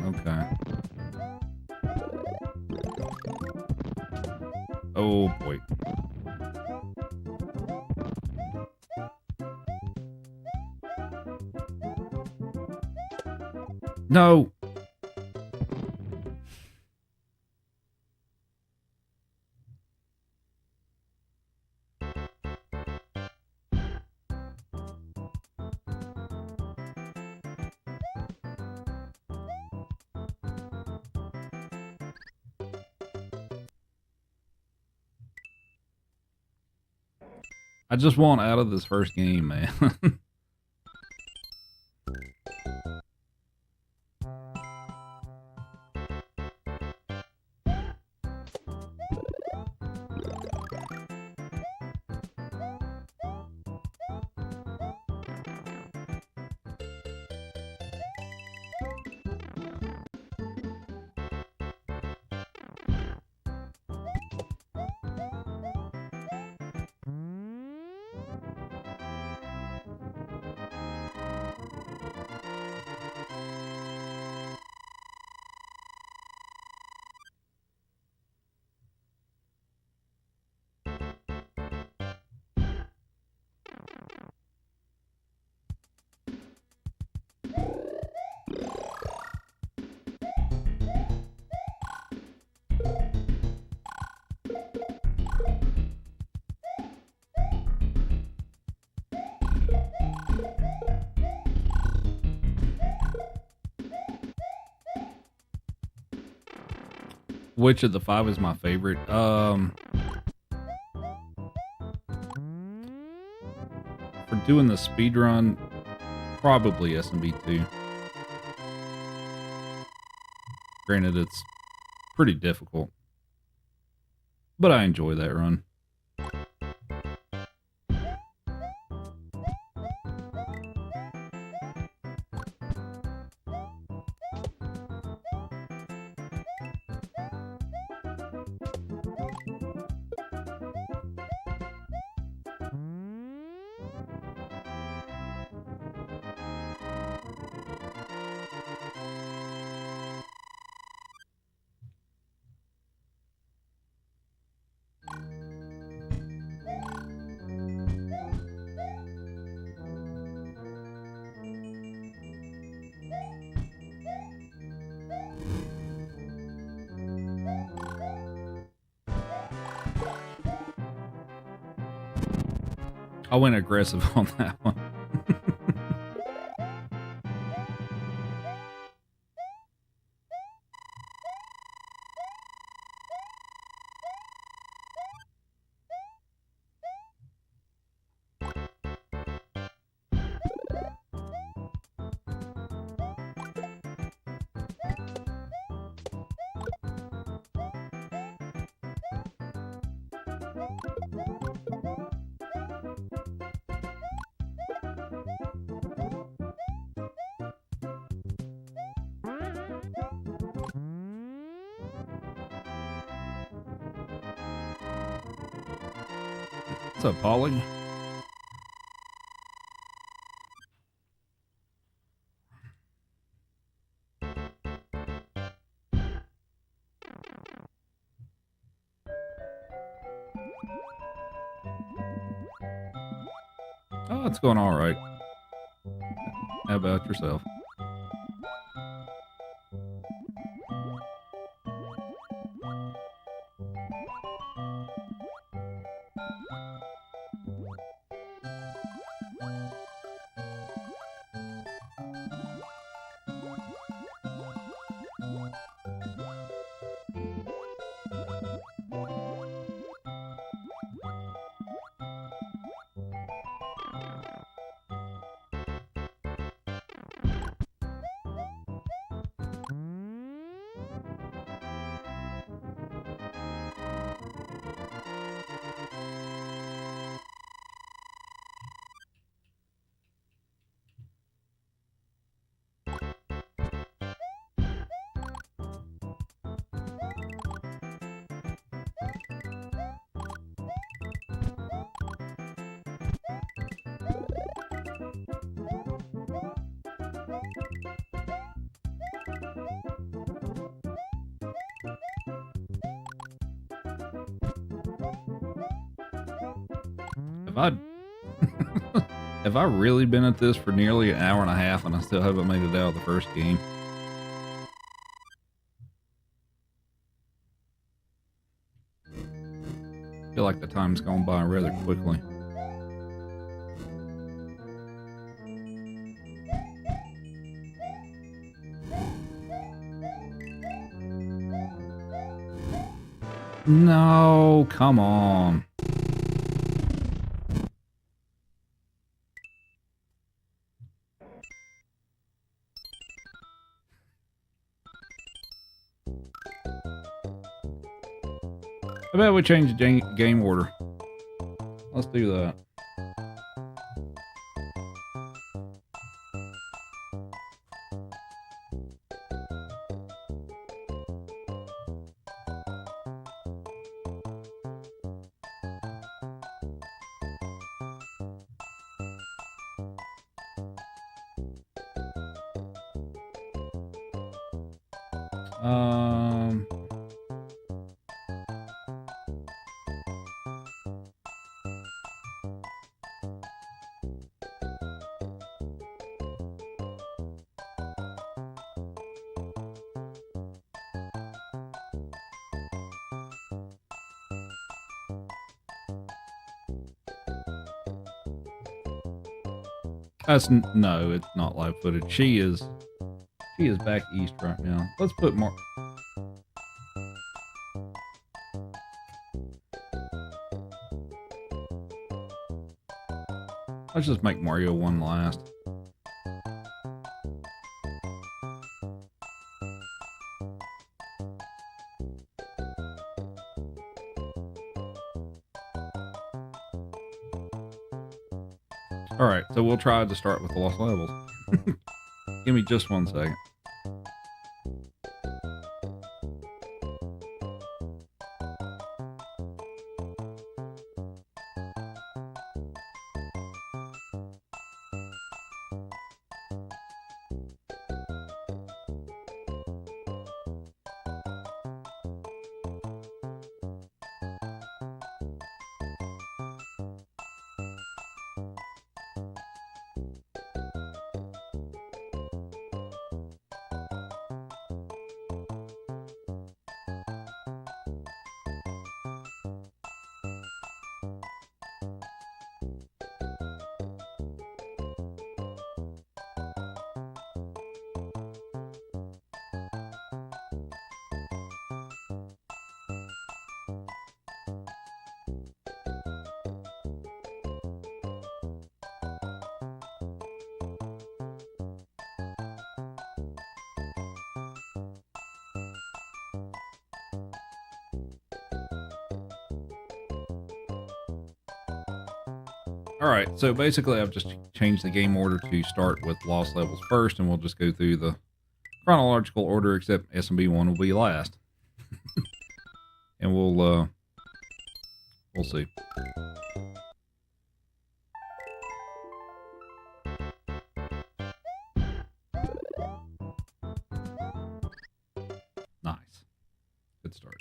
Okay. Oh boy. No. I just want out of this first game, man. Which of the 5 is my favorite? For doing the speed run, probably SMB2. Granted, it's pretty difficult, but I enjoy that run. I went aggressive on that one. What's up, Polly? Oh, it's going all right. How about yourself? Have I have I really been at this for nearly an hour and a half and I still haven't made it out of the first game? I feel like the time's gone by rather quickly. No, come on. How about we change the game order? Let's do that. Um, no, it's not live footage. She is back east right now. Let's put more. Let's just make Mario 1 last. Alright, so we'll try to start with the lost levels. Give me just 1 second. Alright, so basically I've just changed the game order to start with lost levels first, and we'll just go through the chronological order, except SMB1 will be last. And we'll see. Nice. Good start.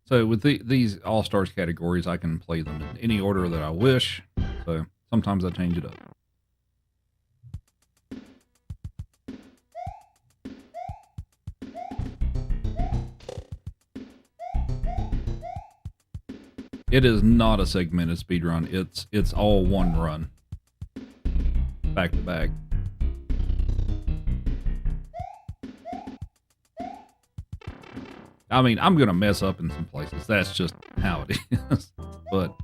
So with these All-Stars categories, I can play them in any order that I wish. So sometimes I change it up. It is not a segmented speedrun. It's all one run. Back to back. I mean, I'm going to mess up in some places. That's just how it is. But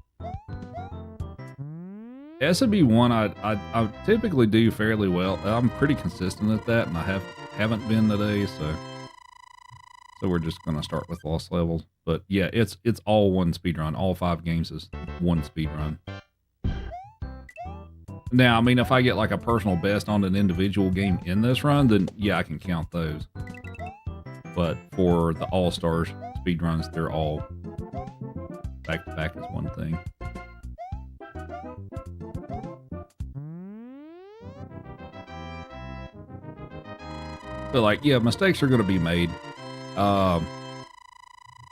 SMB1, I typically do fairly well. I'm pretty consistent at that, and I haven't been today, so we're just going to start with lost levels. But yeah, it's all one speedrun. All 5 games is one speedrun. Now, I mean, if I get like a personal best on an individual game in this run, then yeah, I can count those. But for the All-Stars speedruns, they're all back to back as one thing. So like, yeah, mistakes are going to be made.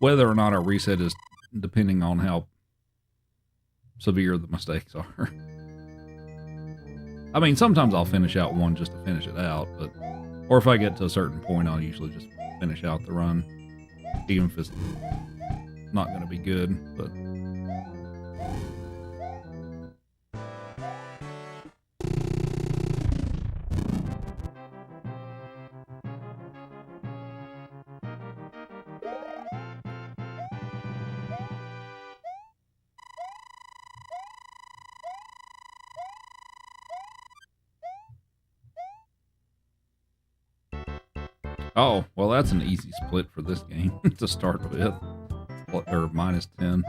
Whether or not a reset is depending on how severe the mistakes are. I mean, sometimes I'll finish out one just to finish it out, but or if I get to a certain point, I'll usually just finish out the run, even if it's not going to be good. But oh, well, that's an easy split for this game to start with, or -10.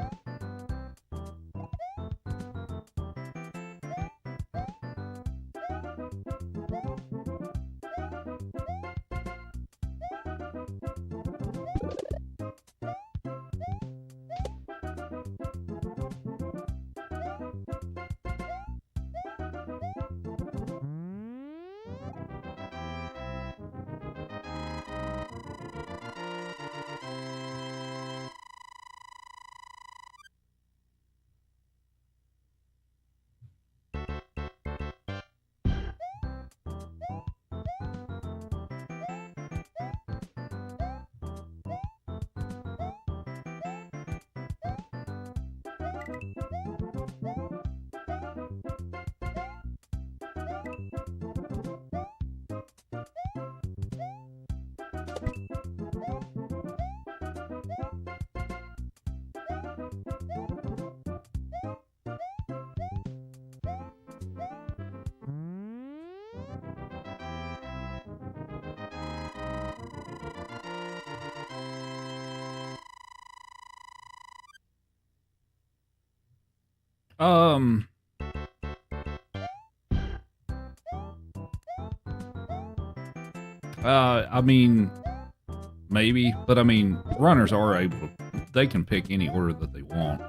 Um, I mean, maybe, but I mean, runners are able to, they can pick any order that they want.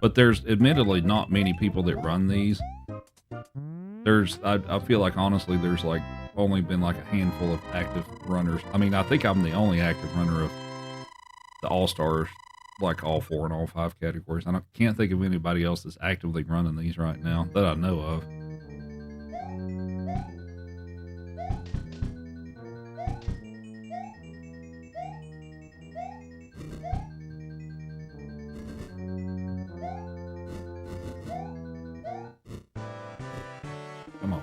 But there's admittedly not many people that run these. I feel like honestly, there's like only been like a handful of active runners. I mean, I think I'm the only active runner of the All-Stars, like all 4 and all 5 categories. I can't think of anybody else that's actively running these right now that I know of. Come on.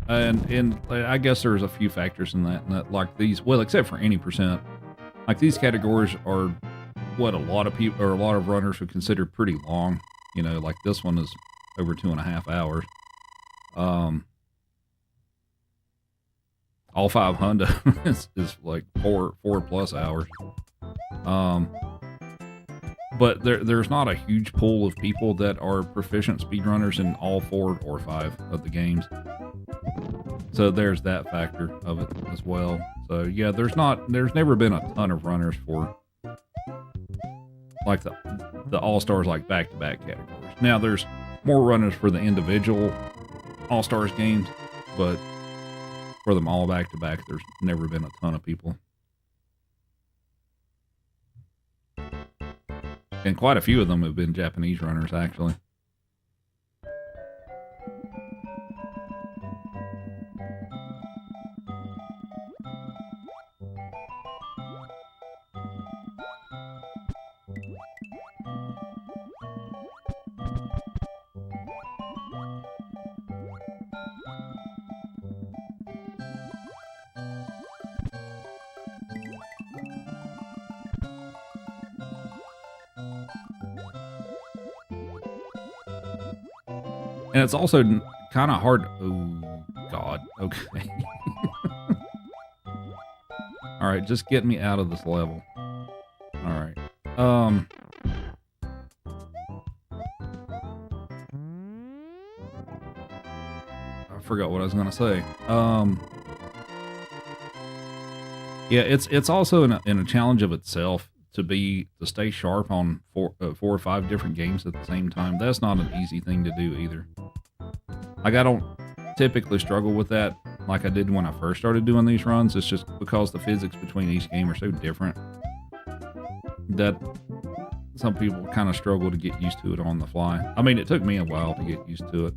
And I guess there's a few factors in that like these, well, except for any percent, like these categories are what a lot of people or a lot of runners would consider pretty long. You know, like this one is over 2.5 hours. All 5 hundo is like four plus hours. But there's not a huge pool of people that are proficient speedrunners in all 4 or 5 of the games. So there's that factor of it as well. So yeah, there's never been a ton of runners for like the All-Stars, like back-to-back categories. Now there's more runners for the individual All-Stars games, but for them all back-to-back, there's never been a ton of people. And quite a few of them have been Japanese runners, actually. And it's also kind of hard. Oh, God. Okay. All right, just get me out of this level. All right. I forgot what I was going to say. Yeah, it's also in a challenge of itself to stay sharp on 4 or 5 different games at the same time. That's not an easy thing to do either. Like, I don't typically struggle with that like I did when I first started doing these runs. It's just because the physics between each game are so different that some people kind of struggle to get used to it on the fly. I mean, it took me a while to get used to it,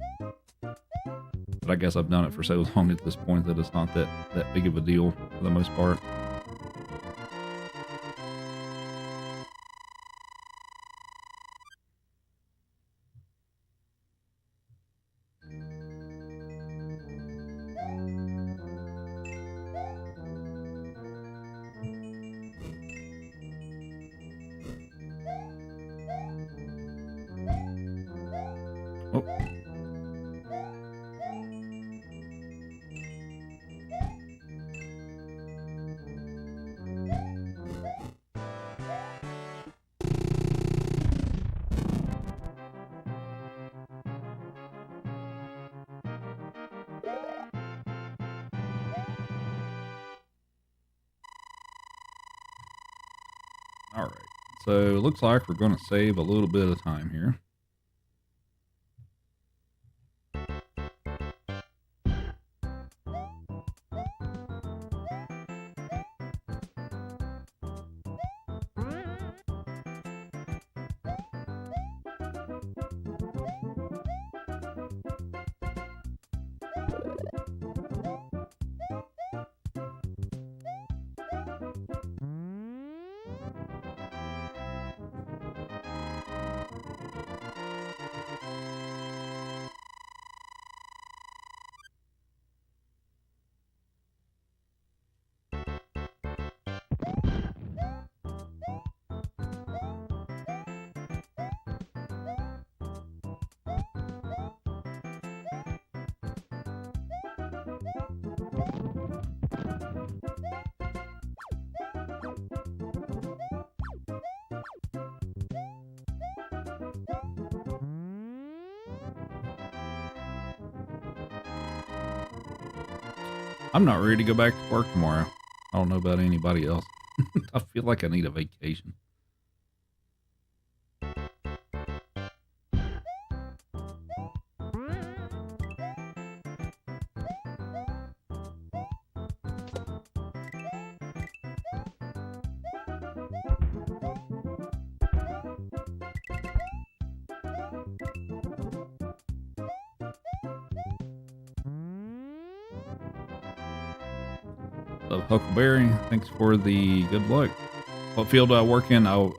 but I guess I've done it for so long at this point that it's not that big of a deal for the most part. Oh. All right, so it looks like we're going to save a little bit of time here. I'm not ready to go back to work tomorrow. I don't know about anybody else. I feel like I need a vacation. So, Huckleberry, thanks for the good luck. What field do I work in? Oh,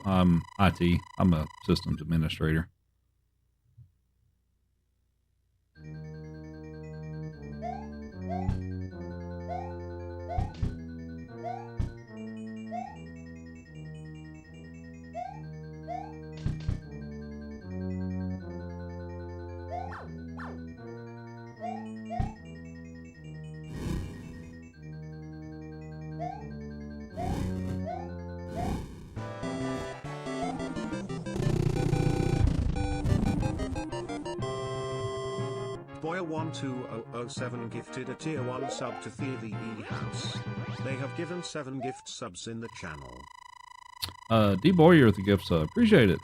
IT. I'm a systems administrator. Boya12007 gifted a tier 1 sub to Theory E House. They have given 7 gift subs in the channel. D Boyer with the gift sub. Appreciate it.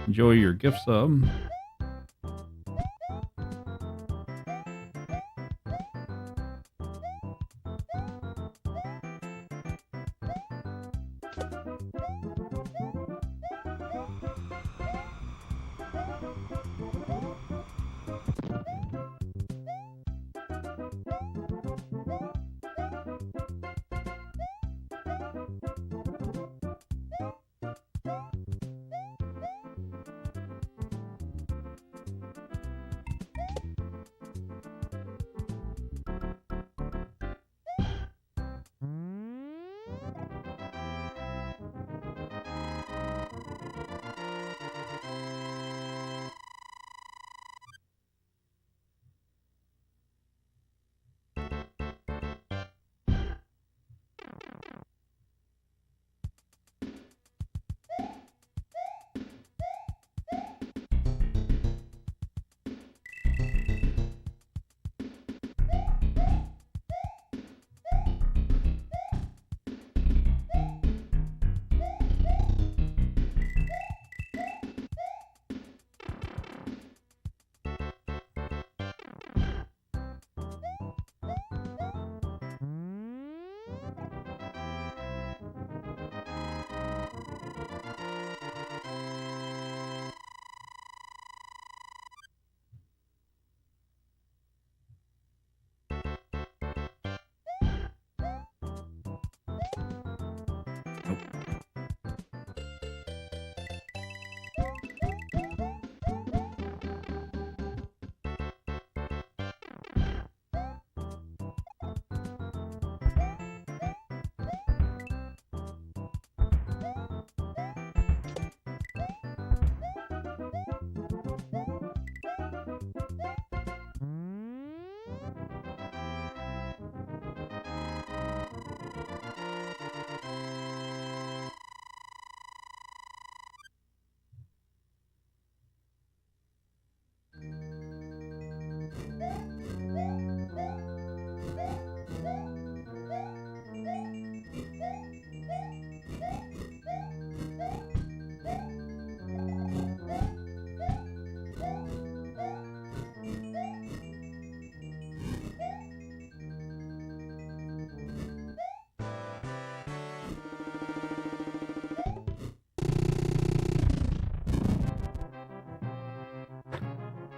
Enjoy your gift sub.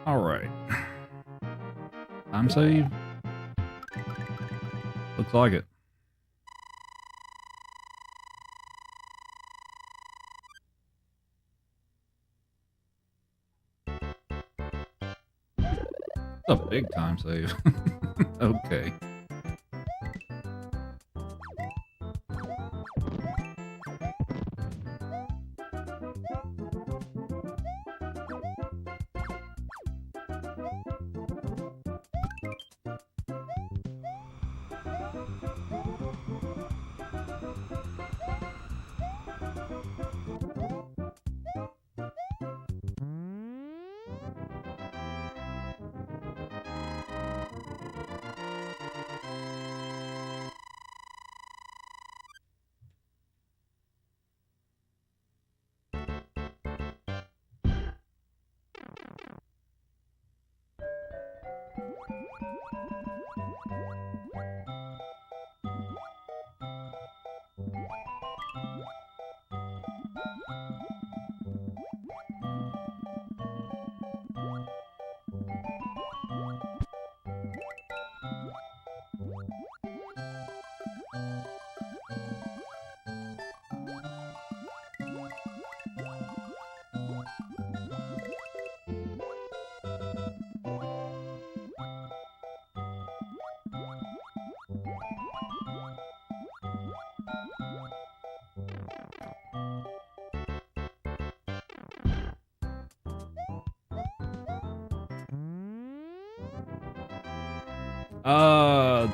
All right. Time save. Looks like it. It's a big time save. Okay.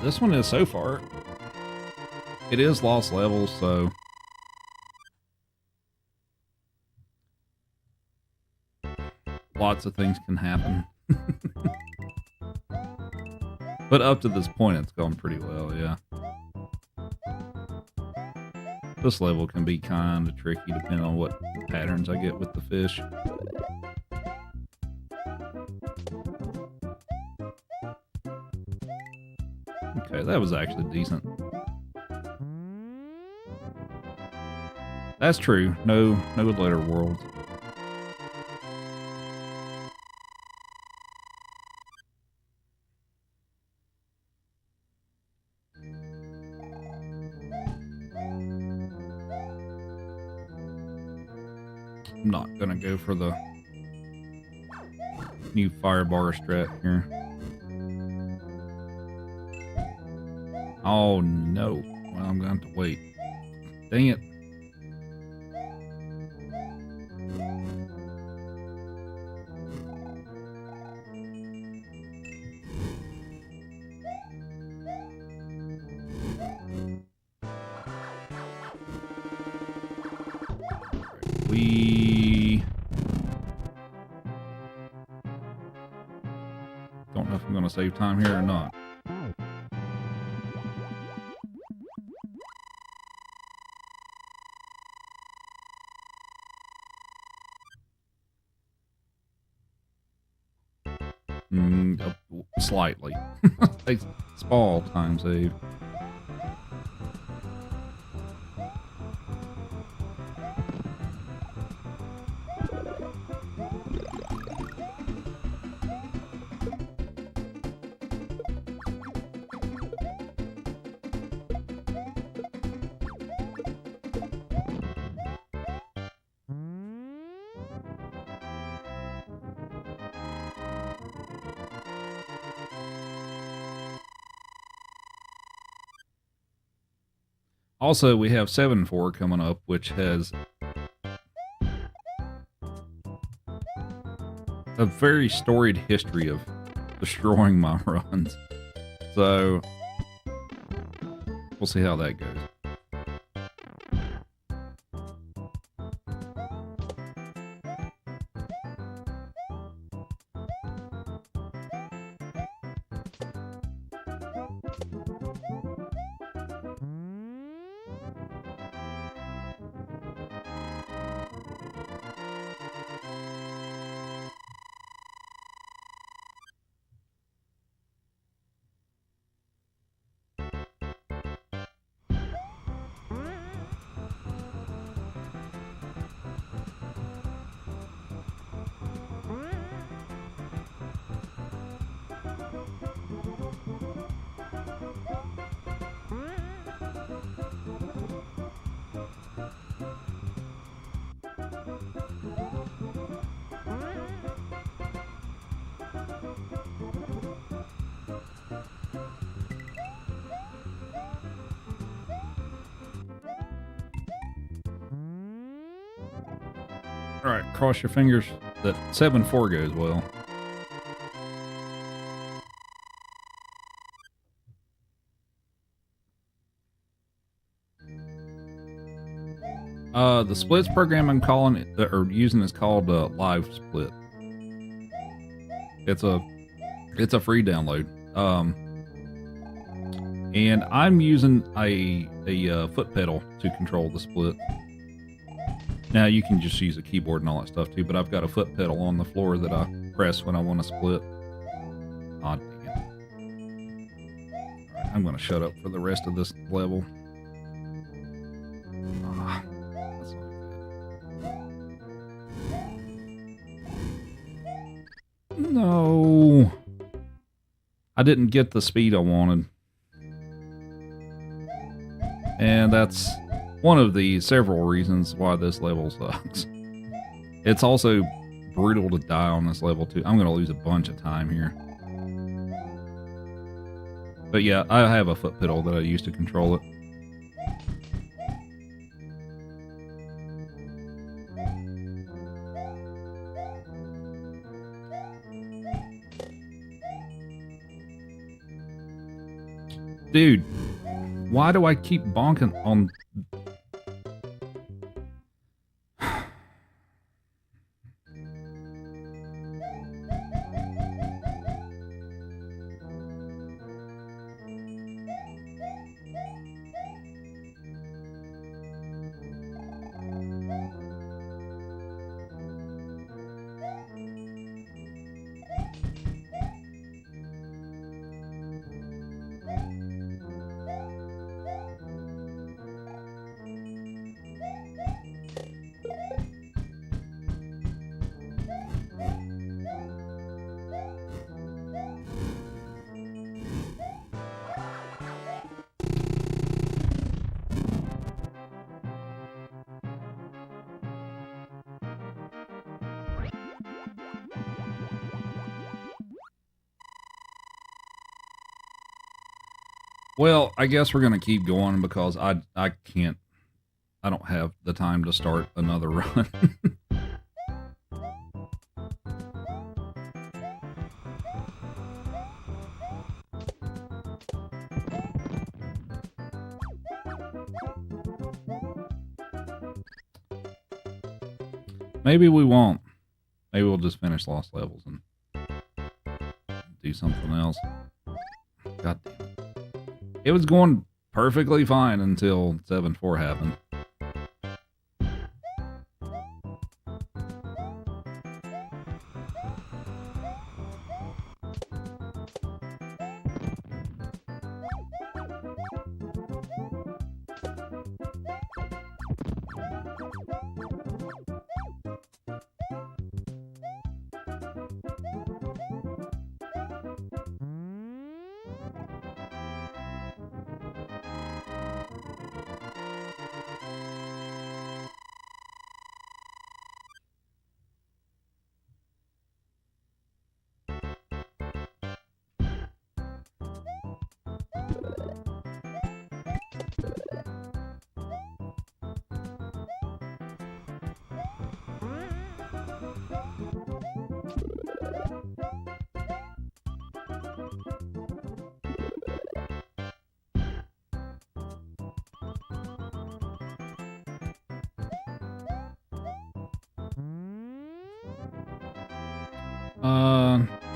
This one is so far. It is lost levels, so lots of things can happen. But up to this point, it's gone pretty well, yeah. This level can be kind of tricky depending on what patterns I get with the fish. Okay, that was actually decent. That's true. No letter worlds. I'm not gonna go for the new fire bar strat here. Oh no. Well, I'm gonna have to wait. Dang it. We don't know if I'm gonna save time here or not. Slightly. Like small time save. Also, we have 7-4 coming up, which has a very storied history of destroying my runs. So, we'll see how that goes. All right, cross your fingers that 7-4 goes well. The splits program I'm calling it, or using is called Live Split. It's a free download. And I'm using a foot pedal to control the split. Now you can just use a keyboard and all that stuff too, but I've got a foot pedal on the floor that I press when I want to split. Oh, dang it. All right, I'm going to shut up for the rest of this level. That's not good. No. I didn't get the speed I wanted. And that's one of the several reasons why this level sucks. It's also brutal to die on this level too. I'm going to lose a bunch of time here. But yeah, I have a foot pedal that I use to control it. Dude, why do I keep bonking on... Well, I guess we're going to keep going because I can't, I don't have the time to start another run. Maybe we won't. Maybe we'll just finish Lost Levels and do something else. God damn it. It was going perfectly fine until 7-4 happened.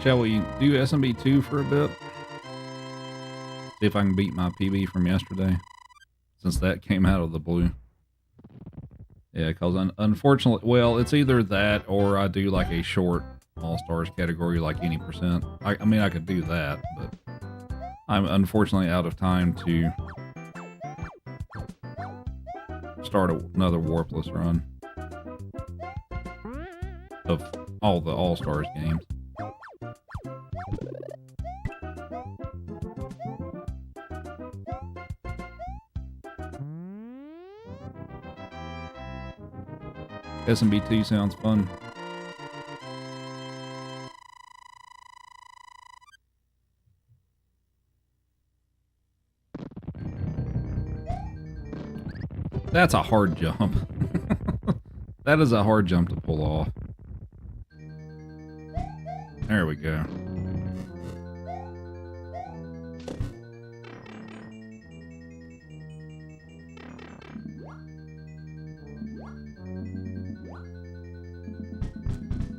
Shall we do SMB 2 for a bit? See if I can beat my PB from yesterday, since that came out of the blue. Yeah, because unfortunately, well, it's either that or I do like a short All-Stars category, like any percent. I mean, I could do that, but I'm unfortunately out of time to start another Warpless run of all the All-Stars games. SMB2 sounds fun. That's a hard jump. That is a hard jump to pull off. There we go.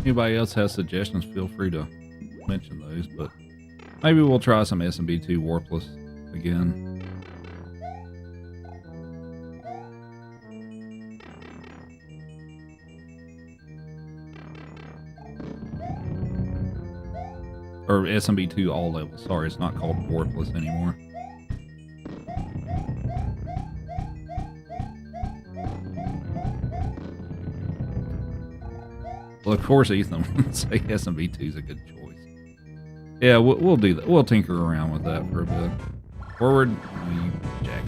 Anybody else has suggestions, feel free to mention those, but maybe we'll try some SMB2 Warpless again. Or SMB2 all levels. Sorry, it's not called Warpless anymore. Well, of course, Ethan would say SMB2 is a good choice. Yeah, we'll do that. We'll tinker around with that for a bit. Forward, you jack.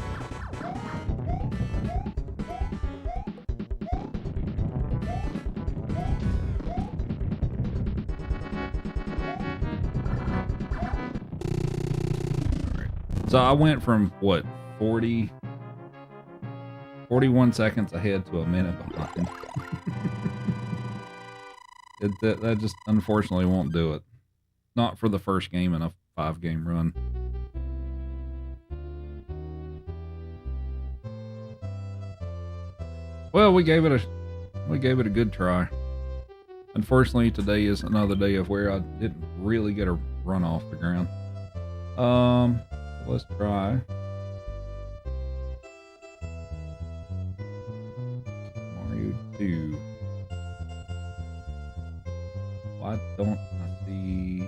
So I went from, what, 41 seconds ahead to a minute behind. That just unfortunately won't do it. Not for the first game in a 5-game run. Well, we gave it a good try. Unfortunately, today is another day of where I didn't really get a run off the ground. Let's try Mario 2. Why don't I see?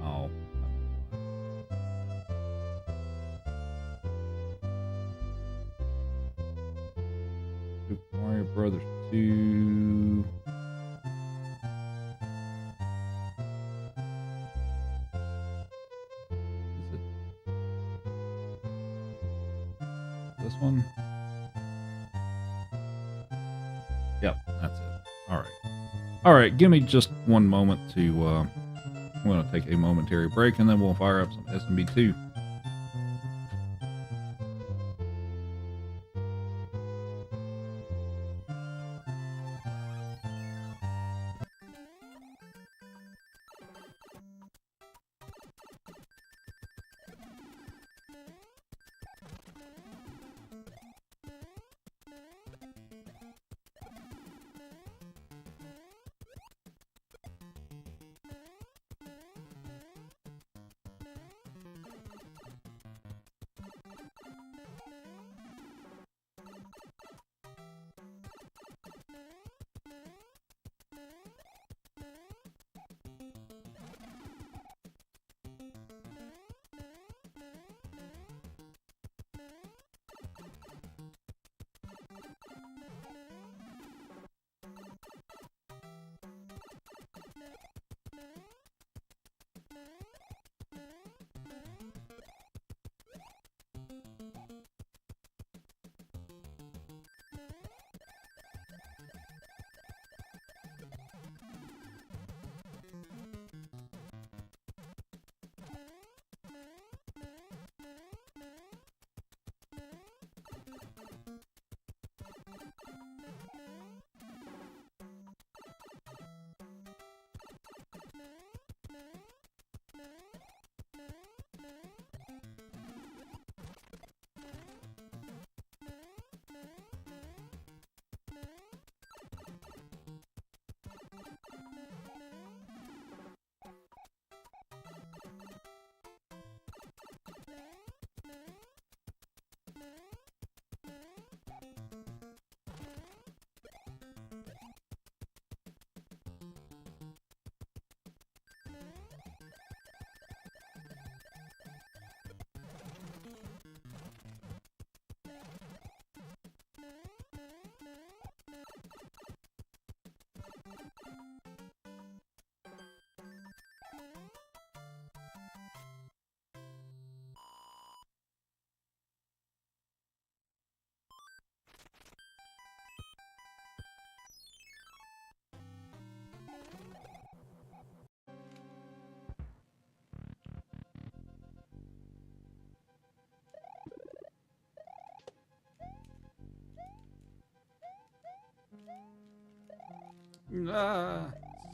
Oh. Super Mario Brothers 2. Is it this one? Yep, that's it. All right. All right, give me just one moment to I'm going to take a momentary break and then we'll fire up some SMB2.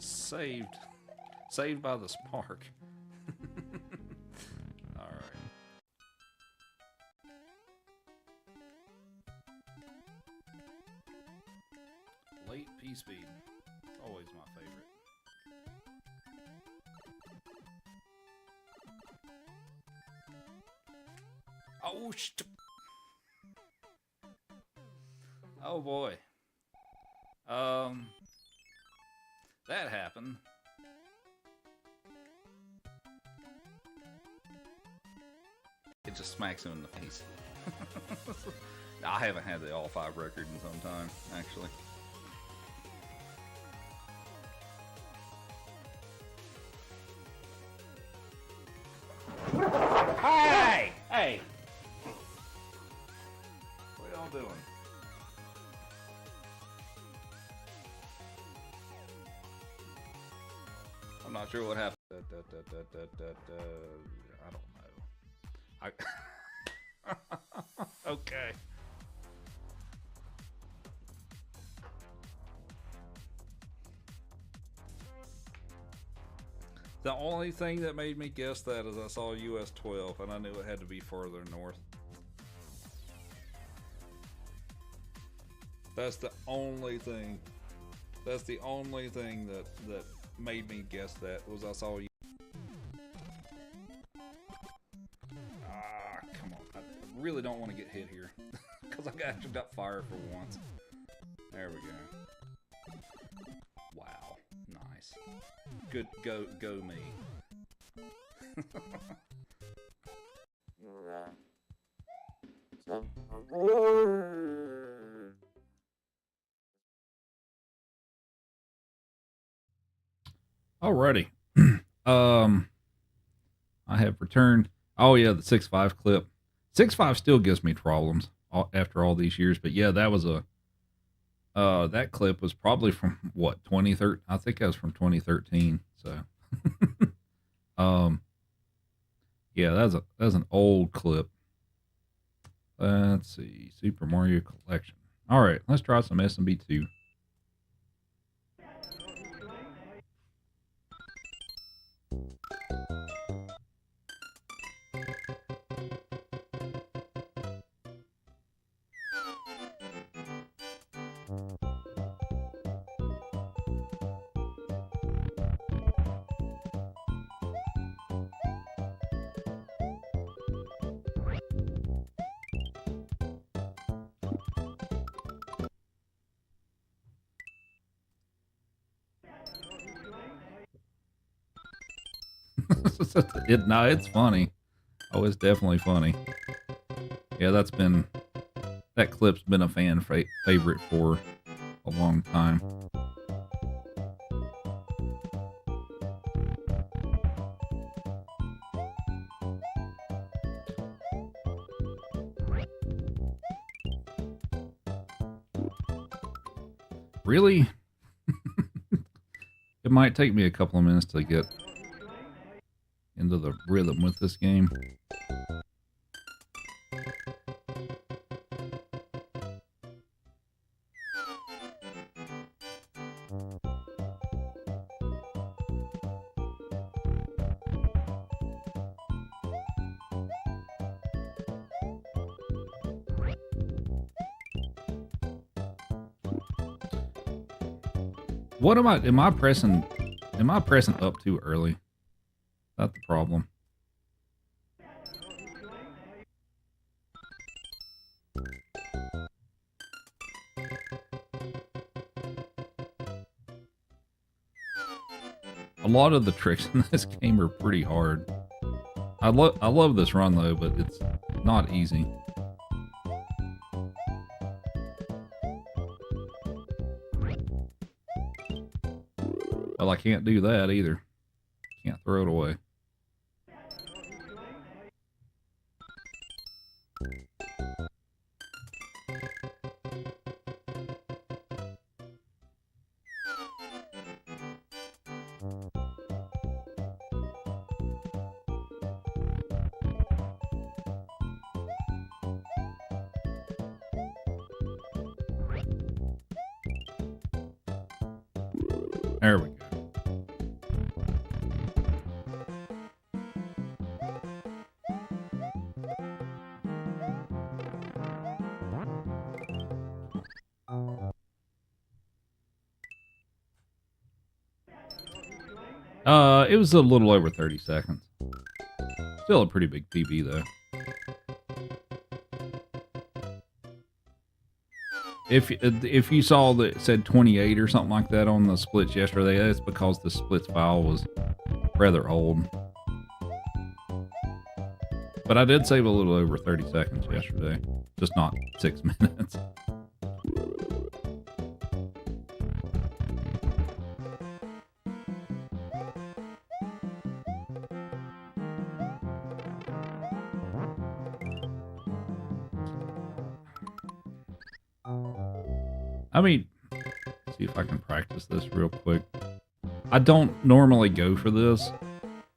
Saved. Saved by the spark. Alright. Late P-Speed. Always my favorite. Oh, oh boy. That happened. It just smacks him in the face. I haven't had the all 5 record in some time, actually. Hey! Hey! What y'all doing? I'm not sure what happened. I don't know. Okay. The only thing that made me guess that is I saw US 12 and I knew it had to be further north. That's the only thing. That's the only thing that made me guess that was I saw you. Ah, come on. I really don't want to get hit here. Because I actually got fire for once. There we go. Wow. Nice. Good. Go me. Alrighty. I have returned. Oh yeah, the 6.5 clip. 6.5 still gives me problems after all these years, but yeah, that was a that clip was probably from what 2013. I think that was from 2013. So, yeah, that's an old clip. Let's see, Super Mario Collection. All right, let's try some SMB2. No, it's funny. Oh, it's definitely funny. Yeah, that clip's been a fan favorite for a long time. Really? It might take me a couple of minutes to get into the rhythm with this game. What am I pressing up too early? That's the problem. A lot of the tricks in this game are pretty hard. I love this run though, but it's not easy. Well, I can't do that either. Can't throw it away. There we go. It was a little over 30 seconds. Still a pretty big PB though. If you saw that it said 28 or something like that on the splits yesterday, that's because the splits file was rather old. But I did save a little over 30 seconds yesterday, just not 6 minutes. I mean, let's see if I can practice this real quick. I don't normally go for this,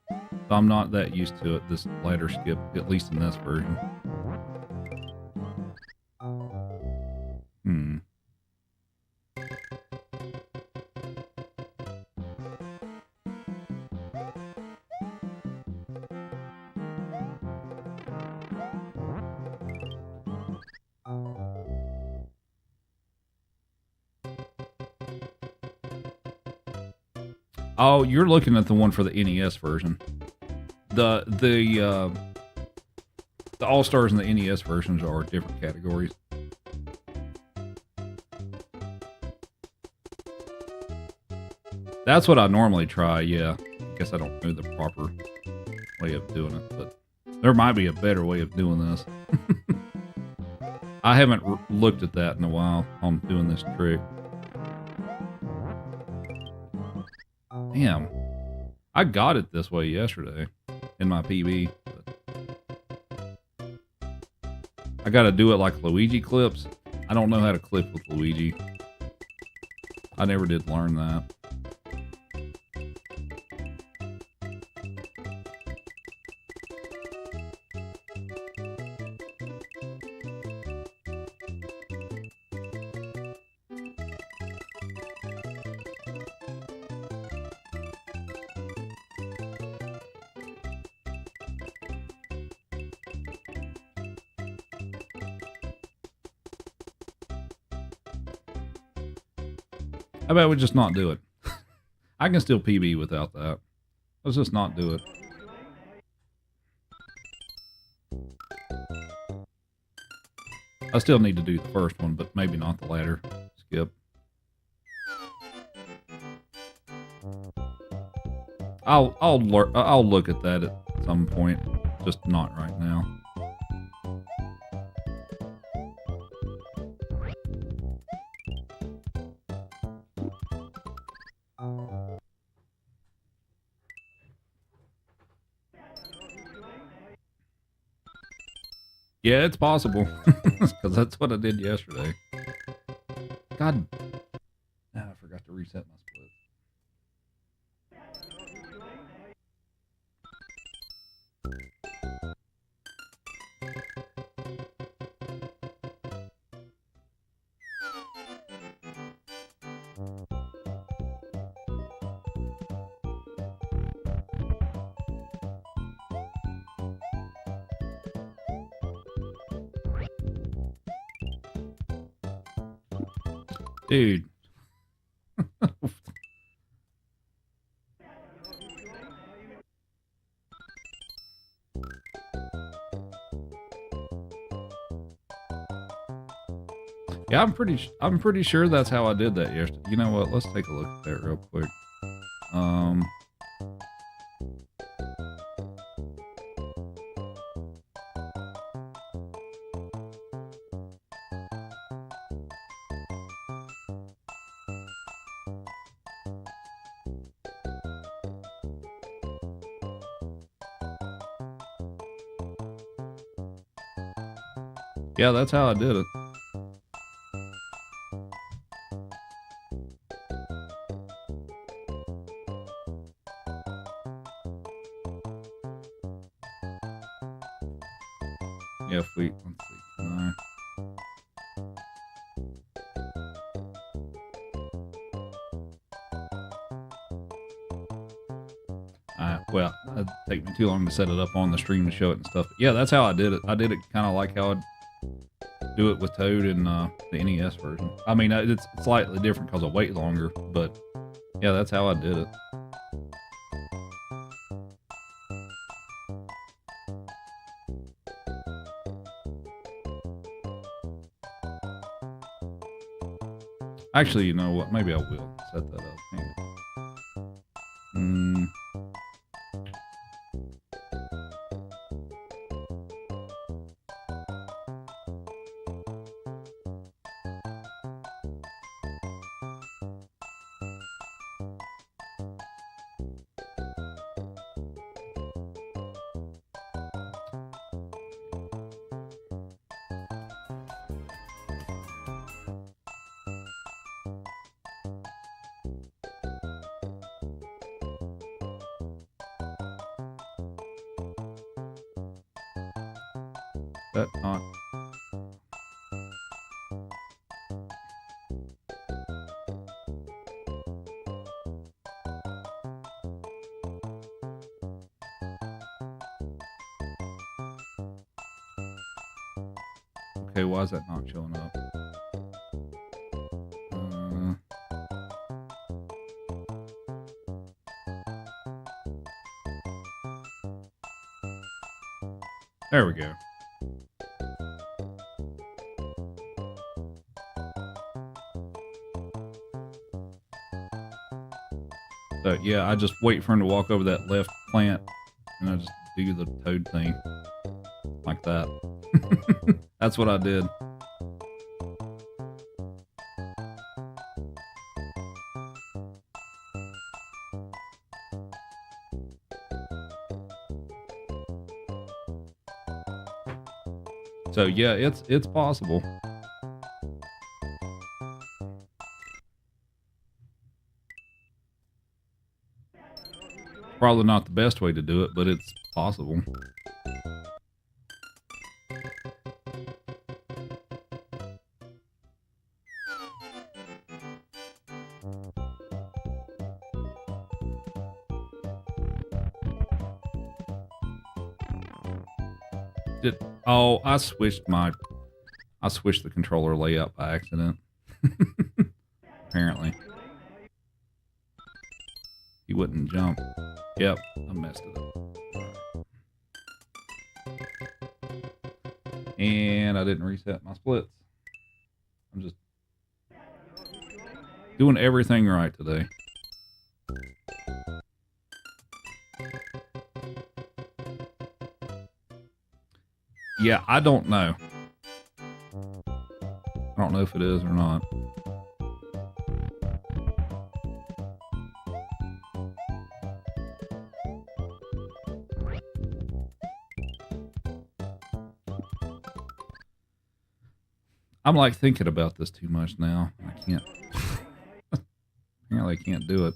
so I'm not that used to it, this ladder skip, at least in this version. Oh, you're looking at the one for the NES version. The All-Stars and the NES versions are different categories. That's what I normally try, yeah. I guess I don't know the proper way of doing it, but there might be a better way of doing this. I haven't looked at that in a while on doing this trick. Damn. I got it this way yesterday in my PB. But I gotta do it like Luigi clips. I don't know how to clip with Luigi. I never did learn that. How about we just not do it? I can still PB without that. Let's just not do it. I still need to do the first one, but maybe not the latter. Skip. I'll look at that at some point, just not right now. Yeah, it's possible. Because that's what I did yesterday. God. I forgot to reset my split. Dude. Yeah, I'm pretty sure that's how I did that yesterday. You know what? Let's take a look at that real quick. Yeah, that's how I did it. Yeah, if we, let's see, can well, it'd take me too long to set it up on the stream to show it and stuff. But yeah, that's how I did it. I did it kind of like how I'd do it with Toad in the NES version. I mean, it's slightly different because I wait longer, but yeah, that's how I did it. Actually, you know what? Maybe I will set that up. Hang on. That not. Okay, why is that not showing up? There we go. So yeah, I just wait for him to walk over that left plant, and I just do the toad thing like that. That's what I did. So yeah, it's possible. Probably not the best way to do it, but it's possible. Oh, I switched the controller layout by accident. Apparently. He wouldn't jump. Yep, I messed it up. And I didn't reset my splits. I'm just doing everything right today. Yeah, I don't know. I don't know if it is or not. I'm like thinking about this too much now. I can't. Apparently I can't do it.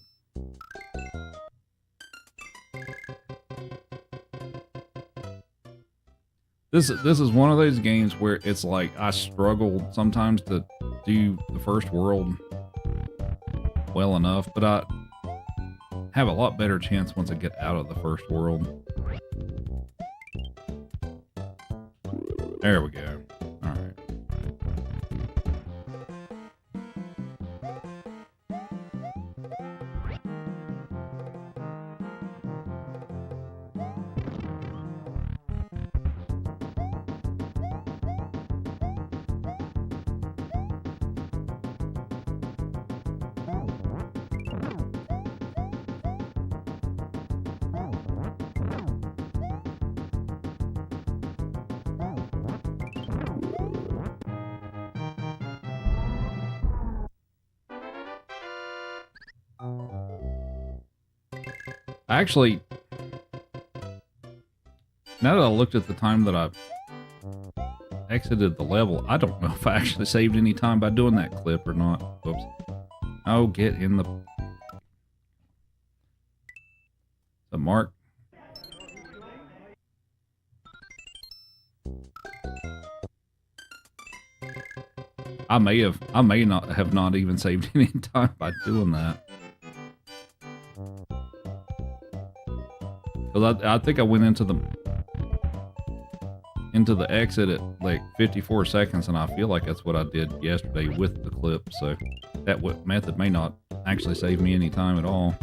This is one of those games where it's like I struggle sometimes to do the first world well enough, but I have a lot better chance once I get out of the first world. There we go. All right. Actually, now that I looked at the time that I exited the level, I don't know if I actually saved any time by doing that clip or not. Oops. Oh, get in the... So, Mark. I may not have even saved any time by doing that. Because I think I went into the exit at like 54 seconds, and I feel like that's what I did yesterday with the clip. So that method may not actually save me any time at all.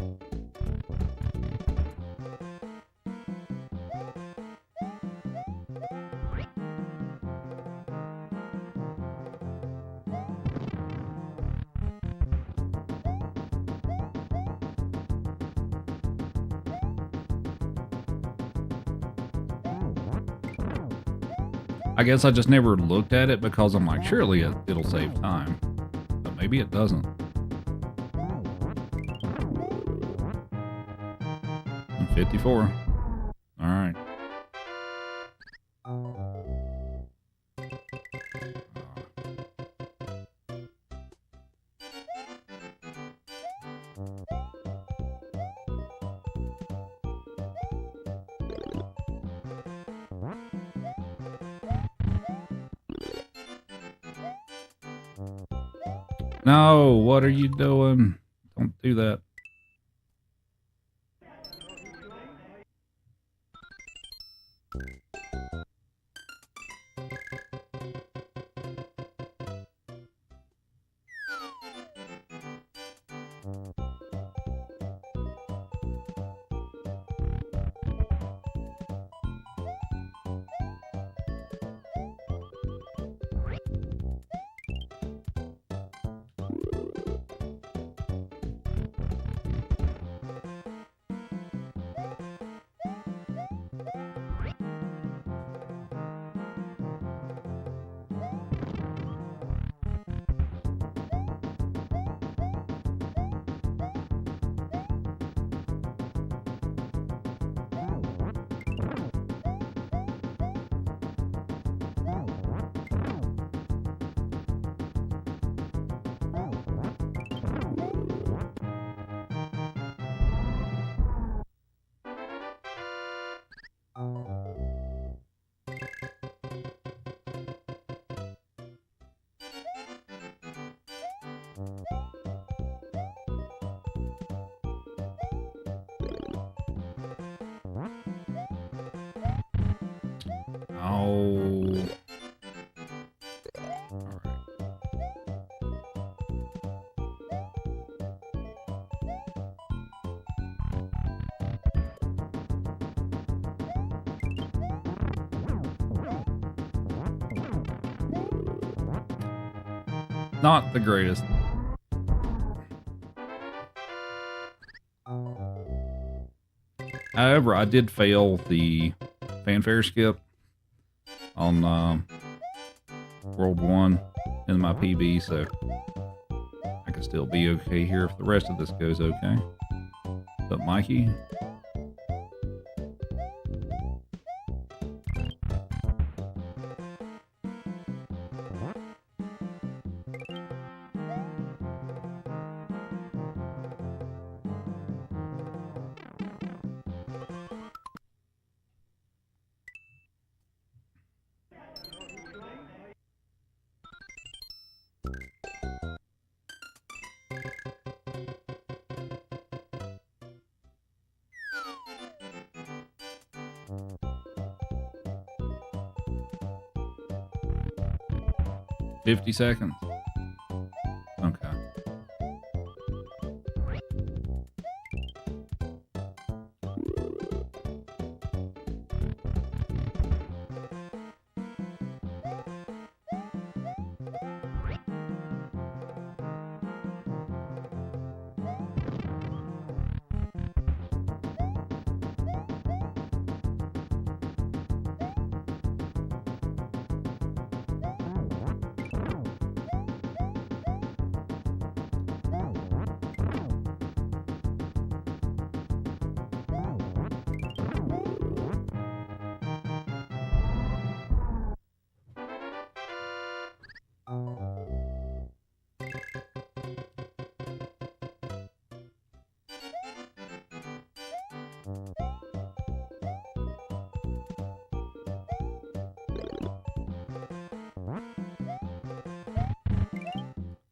I guess I just never looked at it because I'm like, surely it'll save time. But maybe it doesn't. And 54. All right. No, what are you doing? Don't do that. Not the greatest. However, I did fail the fanfare skip on World 1 in my PB, so I can still be okay here if the rest of this goes okay. But Mikey? $50 seconds. Okay.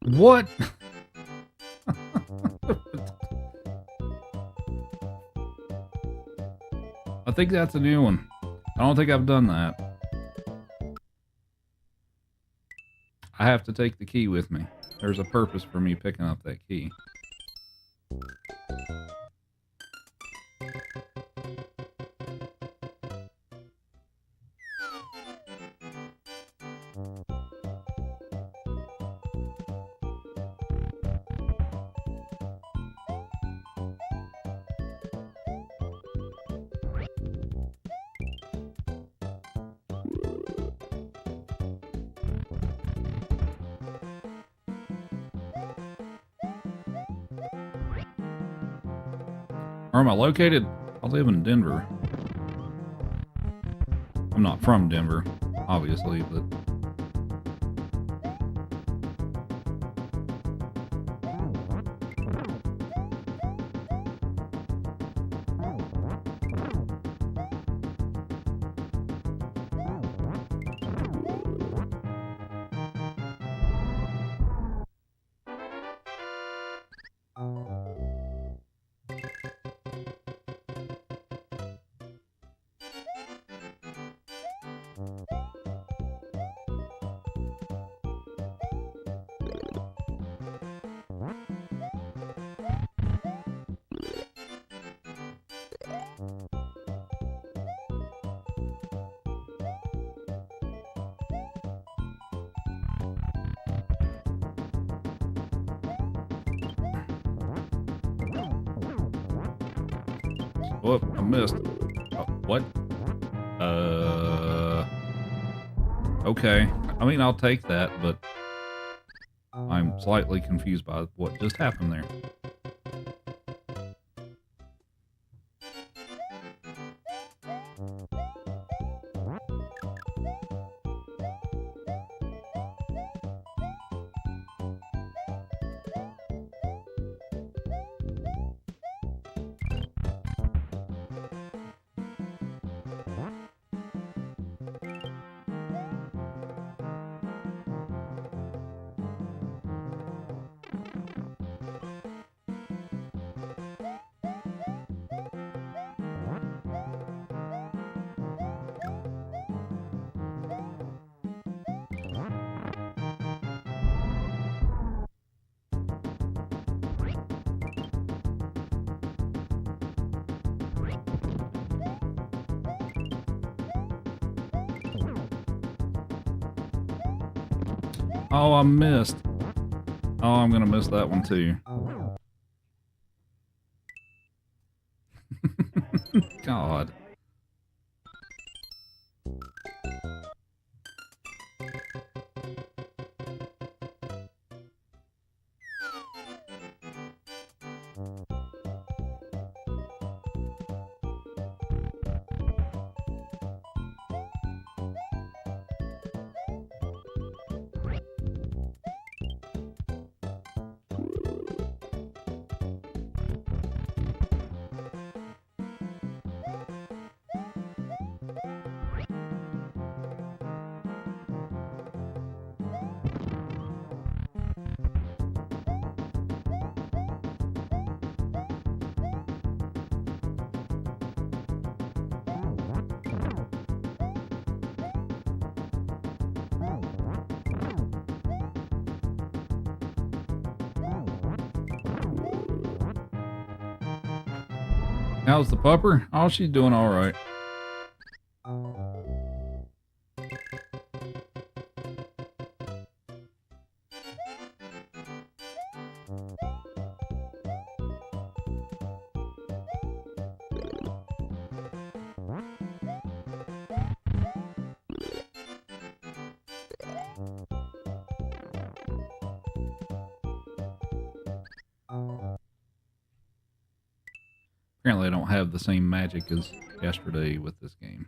What? I think that's a new one. I don't think I've done that. I have to take the key with me. There's a purpose for me picking up that key. Where am I located? I live in Denver. I'm not from Denver, obviously, but... Oh, I missed. Oh, what? Okay. I mean, I'll take that, but I'm slightly confused by what just happened there. Oh, I missed. Oh, I'm gonna miss that one too. God. How's the pupper? Oh, she's doing all right. Apparently I don't have the same magic as yesterday with this game.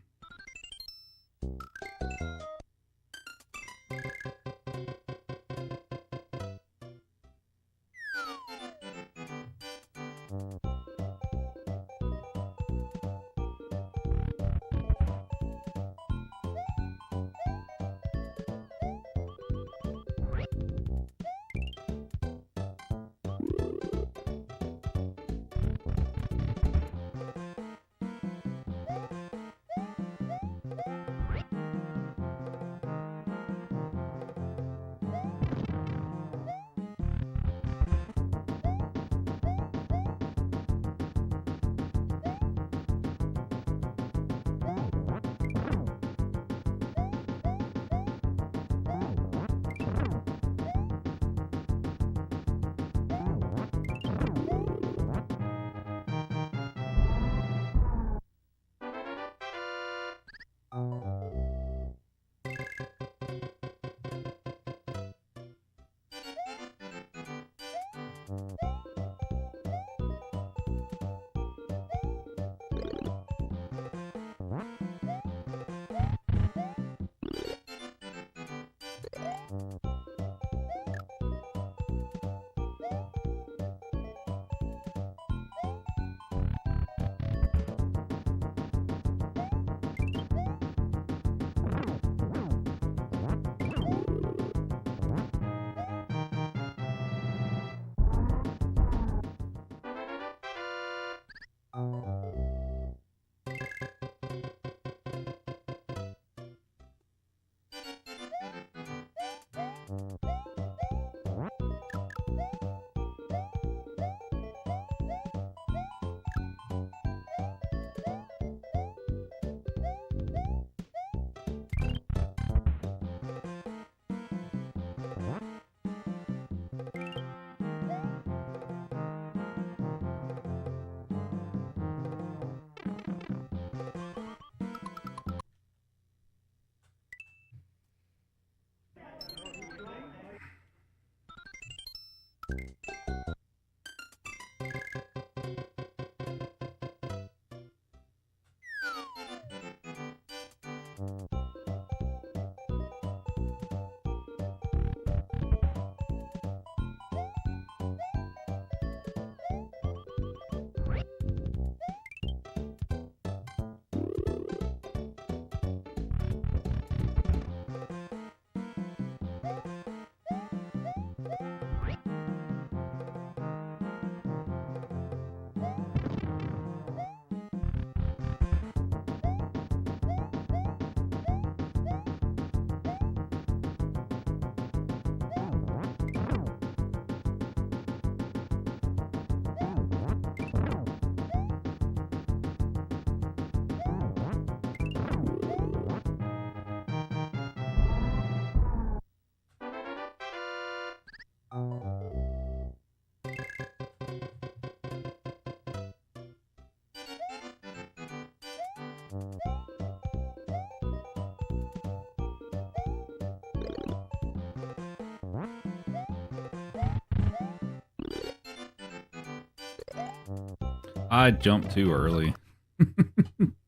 I jumped too early.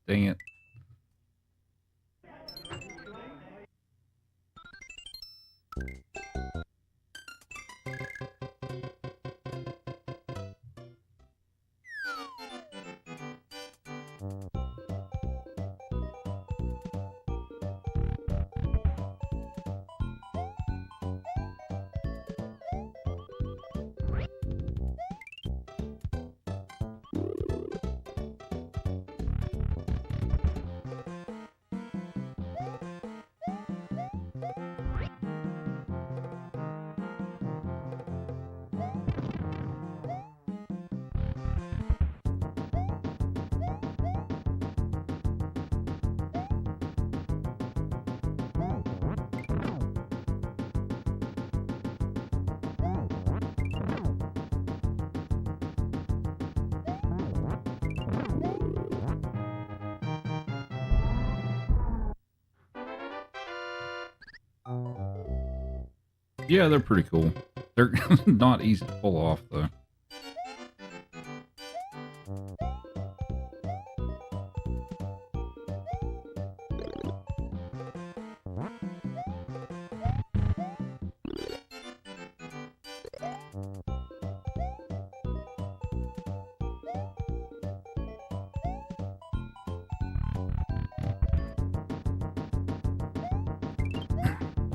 Dang it. Yeah, they're pretty cool. They're not easy to pull off, though.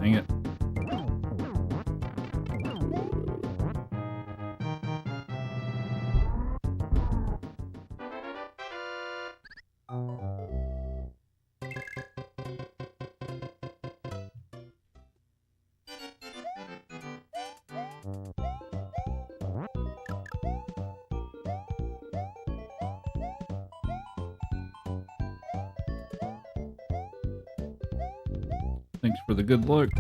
Dang it. Thanks for the good luck.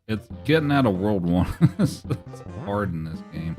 It's getting out of World 1. It's hard in this game.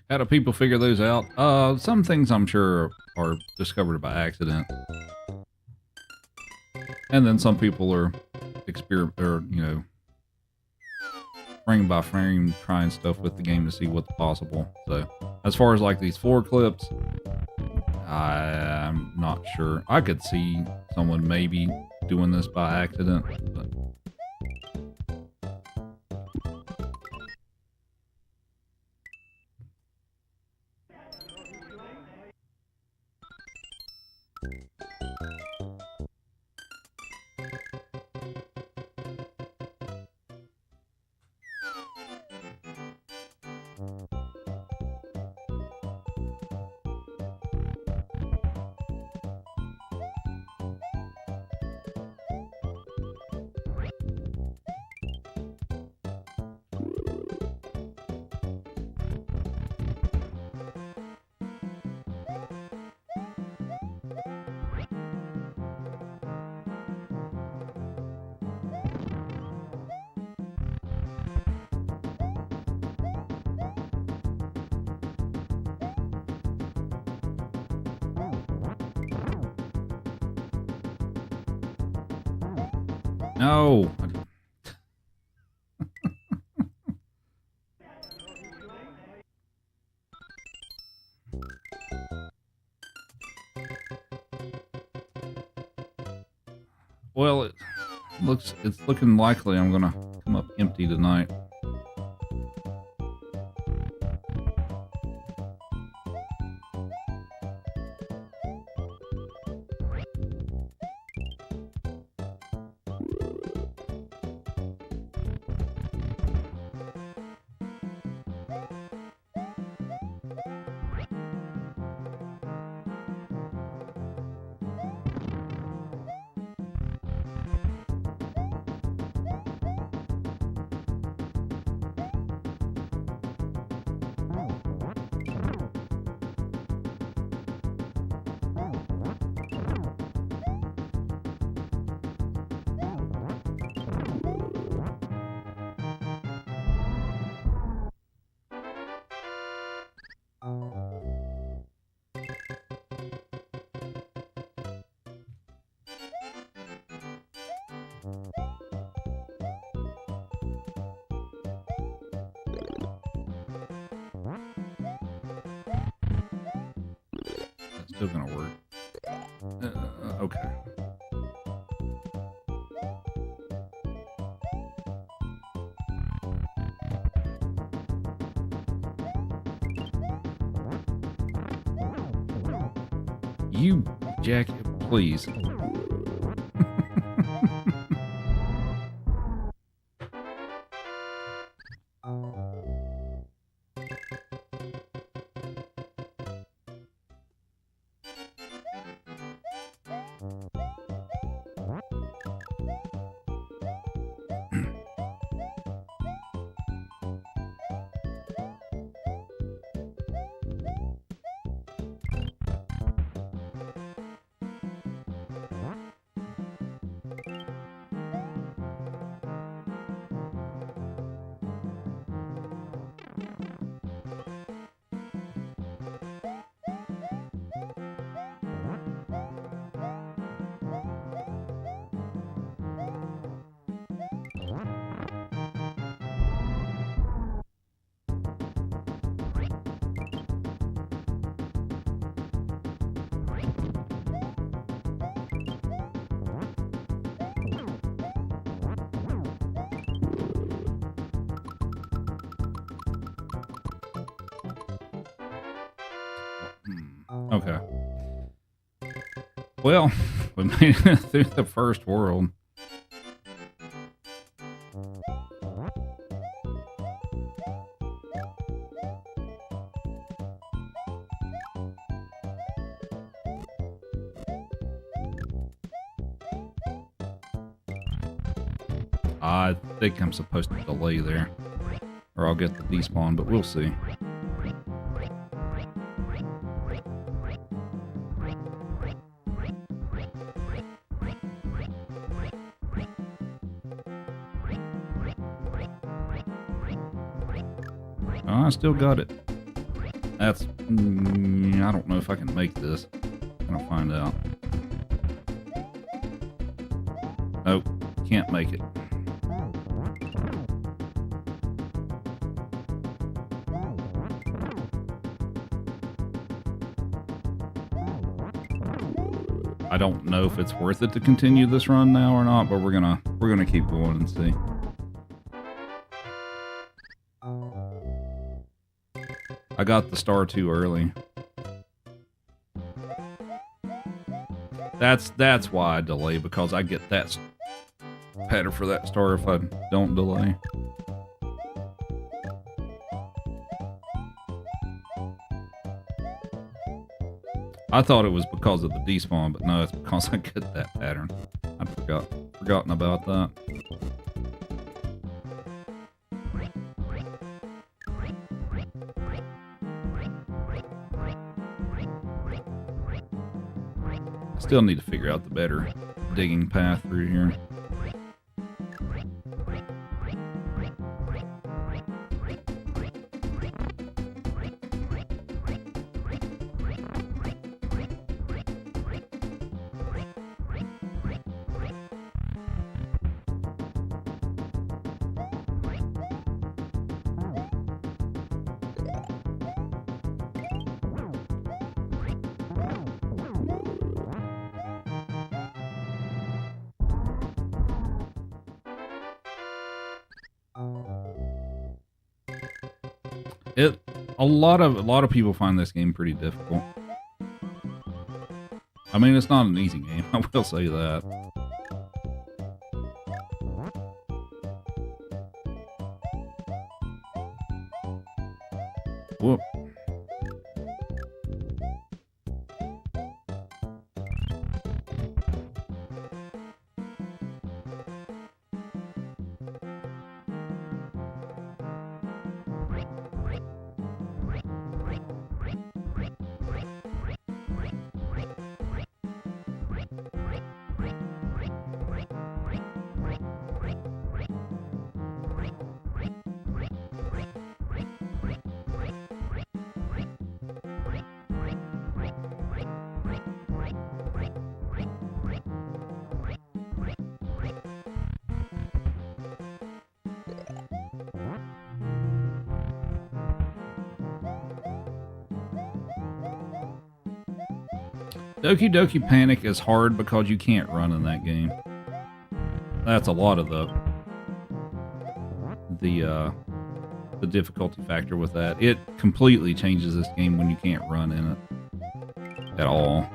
How do people figure those out? Some things I'm sure are discovered by accident. And then some people are frame by frame trying stuff with the game to see what's possible. So as far as like these floor clips, I'm not sure. I could see someone maybe doing this by accident, but no. Well, it's looking likely I'm gonna come up empty tonight. That's still gonna work. Okay. You, Jack, please. Okay. Well, we made it through the first world. I think I'm supposed to delay there, or I'll get the despawn, but we'll see. Oh, I still got it. That's... I don't know if I can make this. I'm gonna find out. Nope, can't make it. I don't know if it's worth it to continue this run now or not, but we're gonna keep going and see. I got the star too early. That's why I delay, because I get that better for that star if I don't delay. I thought it was because of the despawn, but no, it's because I get that pattern. I'd forgotten about that. I still need to figure out the better digging path through here. A lot of people find this game pretty difficult. I mean, it's not an easy game. I will say that. Whoop. Doki Doki Panic is hard because you can't run in that game. That's a lot of the difficulty factor with that. It completely changes this game when you can't run in it at all.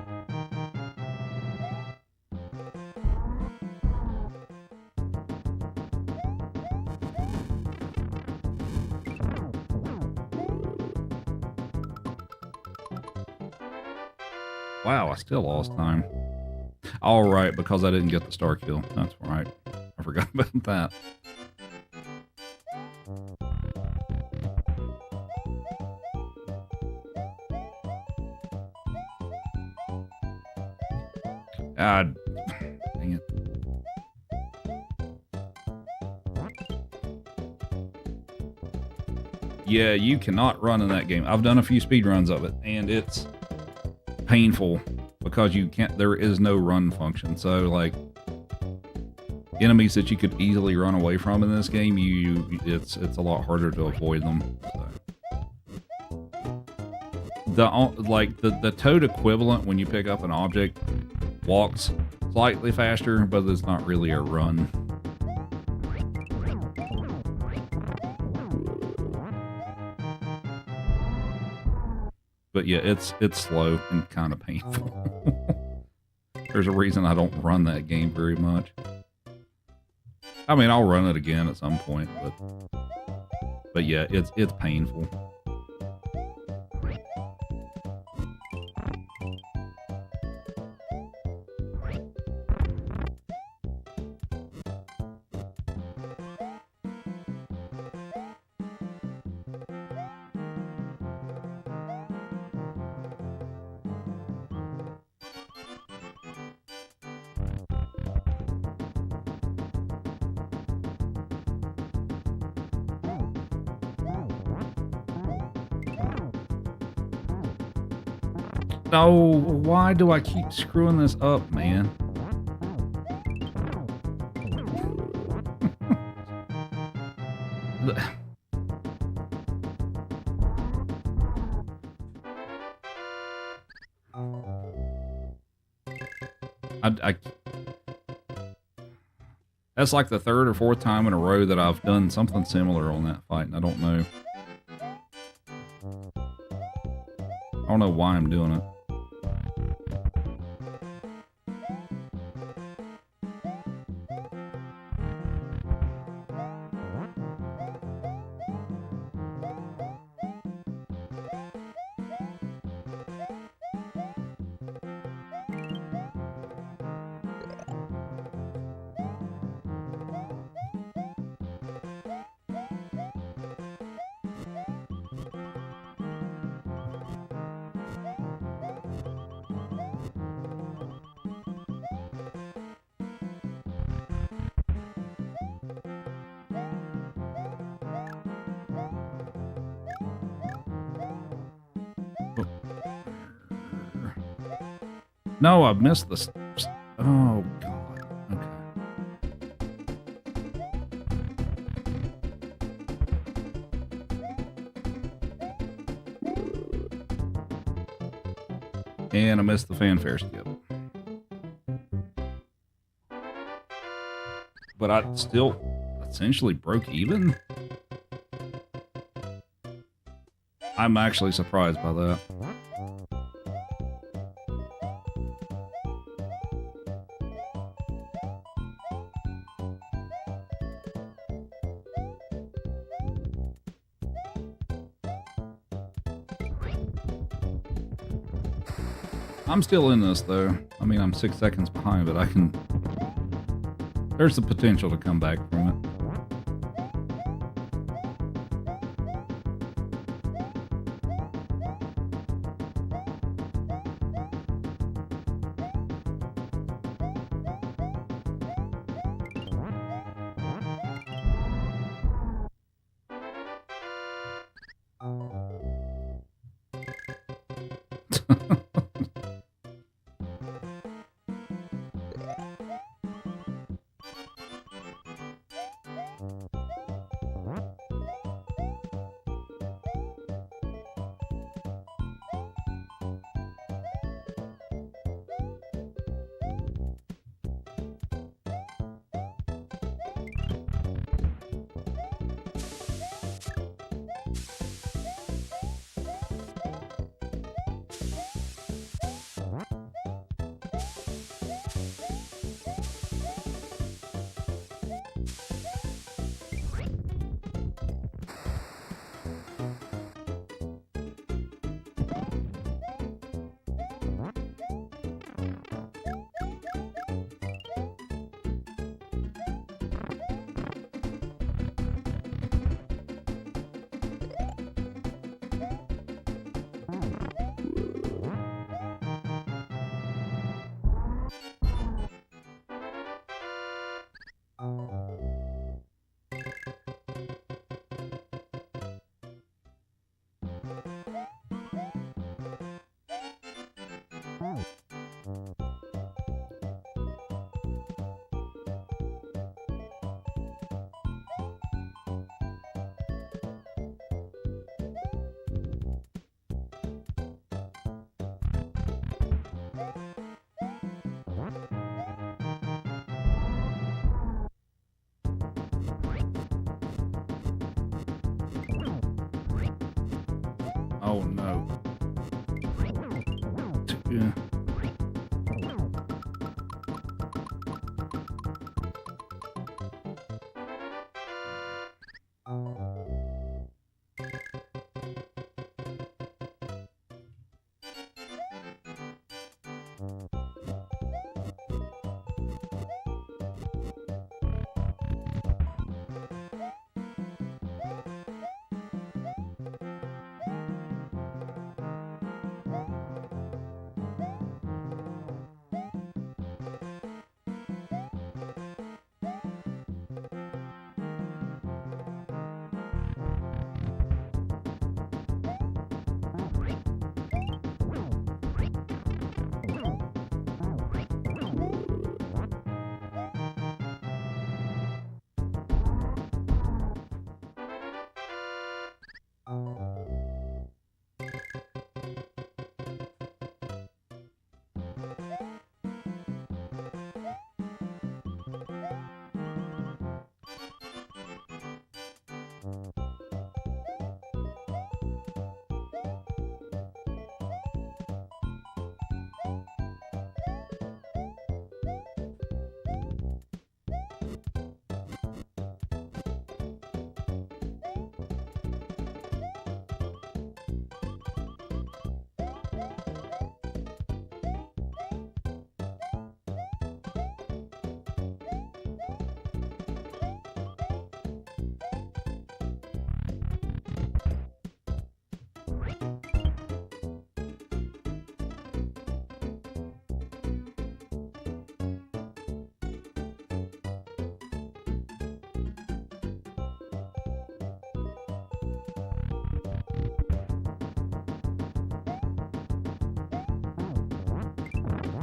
Wow, I still lost time. All right, because I didn't get the star kill. That's right. I forgot about that. God, dang it. Yeah, you cannot run in that game. I've done a few speed runs of it, and it's painful because you can't. There is no run function. So, like, enemies that you could easily run away from in this game, it's a lot harder to avoid them. So. The toad equivalent when you pick up an object walks slightly faster, but it's not really a run. But yeah, it's slow and kind of painful. There's a reason I don't run that game very much. I mean, I'll run it again at some point, but yeah, it's painful. No, why do I keep screwing this up, man? That's like the third or fourth time in a row that I've done something similar on that fight, and I don't know. I don't know why I'm doing it. No, I've missed this. Oh, God. Okay. And I missed the fanfare skip. But I still essentially broke even? I'm actually surprised by that. I'm still in this though. I mean, I'm 6 seconds behind, but there's the potential to come back from it. Oh no. Yeah.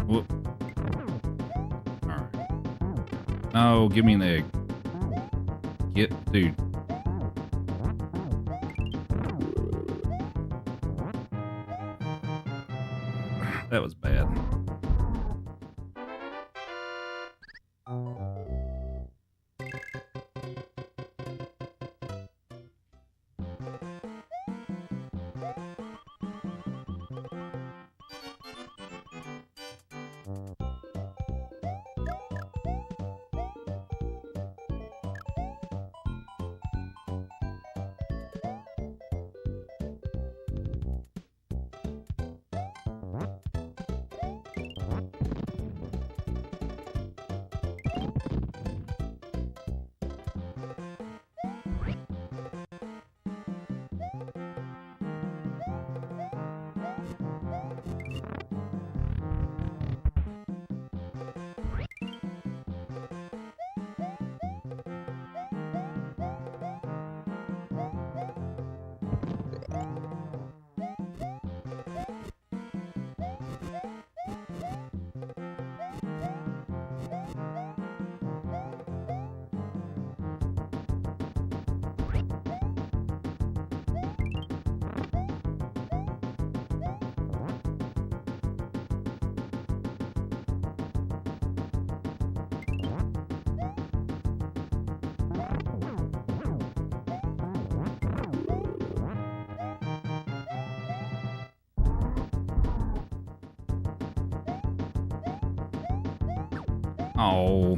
Whoop. Alright. No, give me an egg. Dude. That was bad. Oh.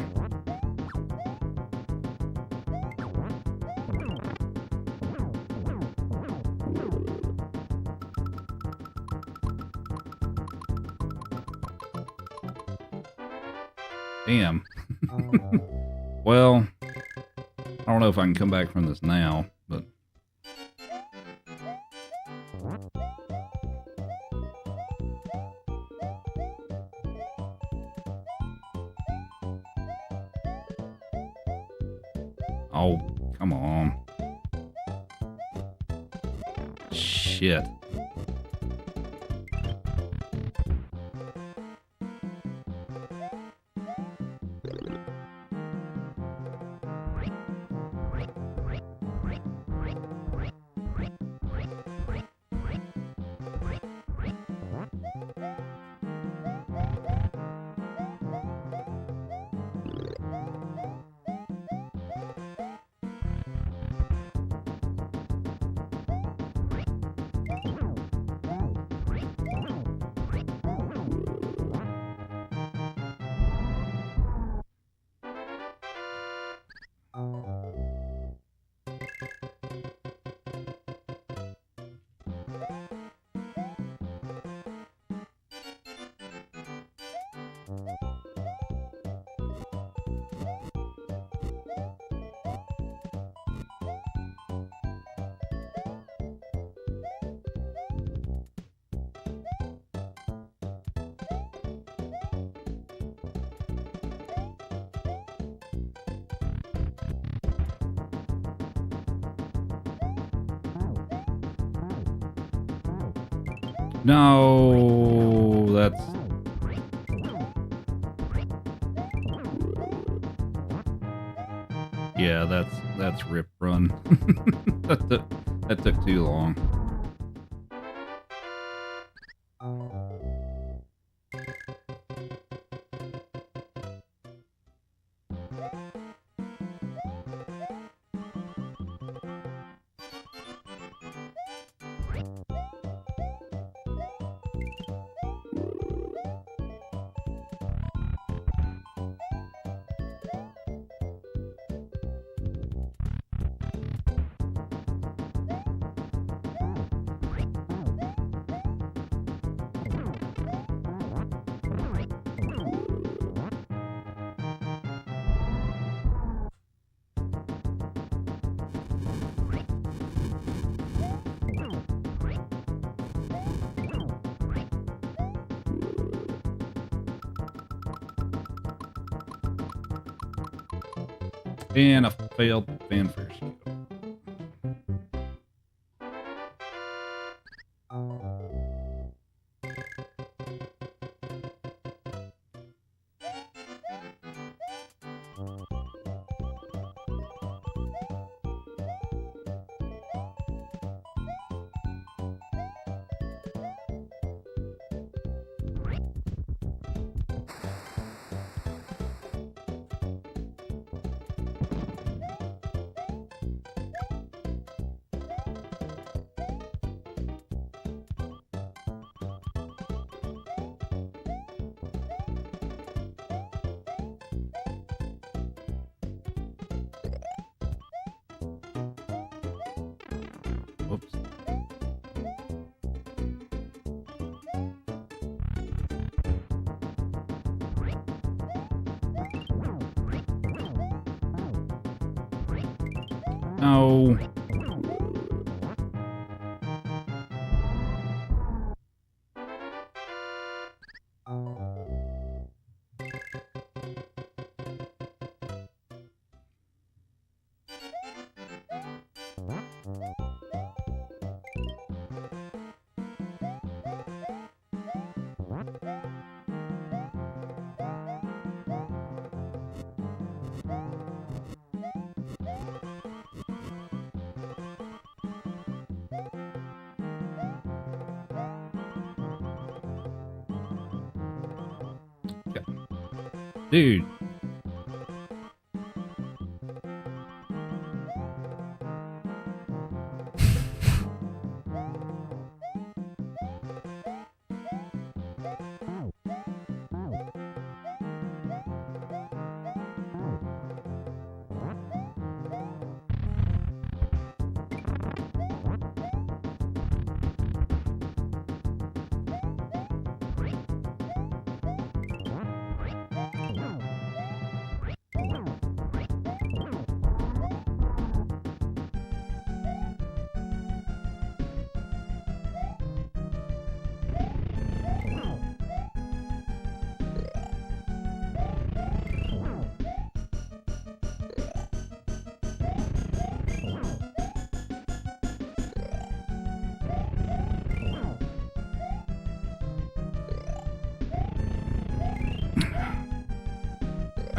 Damn. Well, I don't know if I can come back from this now, but... Oh, come on. Shit. No, that's... Yeah, that's Rip Run. that took too long. And a failed fanfare skill. Whoops. No. Dude.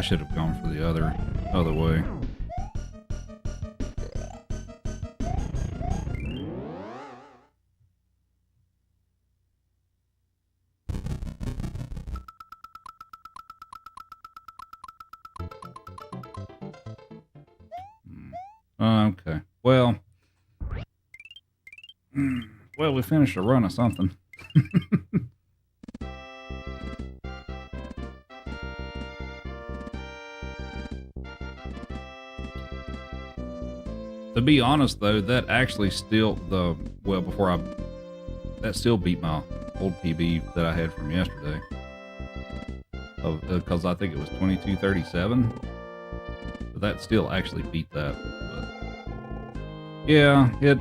I should have gone for the other way. Okay. Well, we finished a run of something. To be honest, though, that actually still that still beat my old PB that I had from yesterday. Because I think it was 22:37. But that still actually beat that. But yeah, it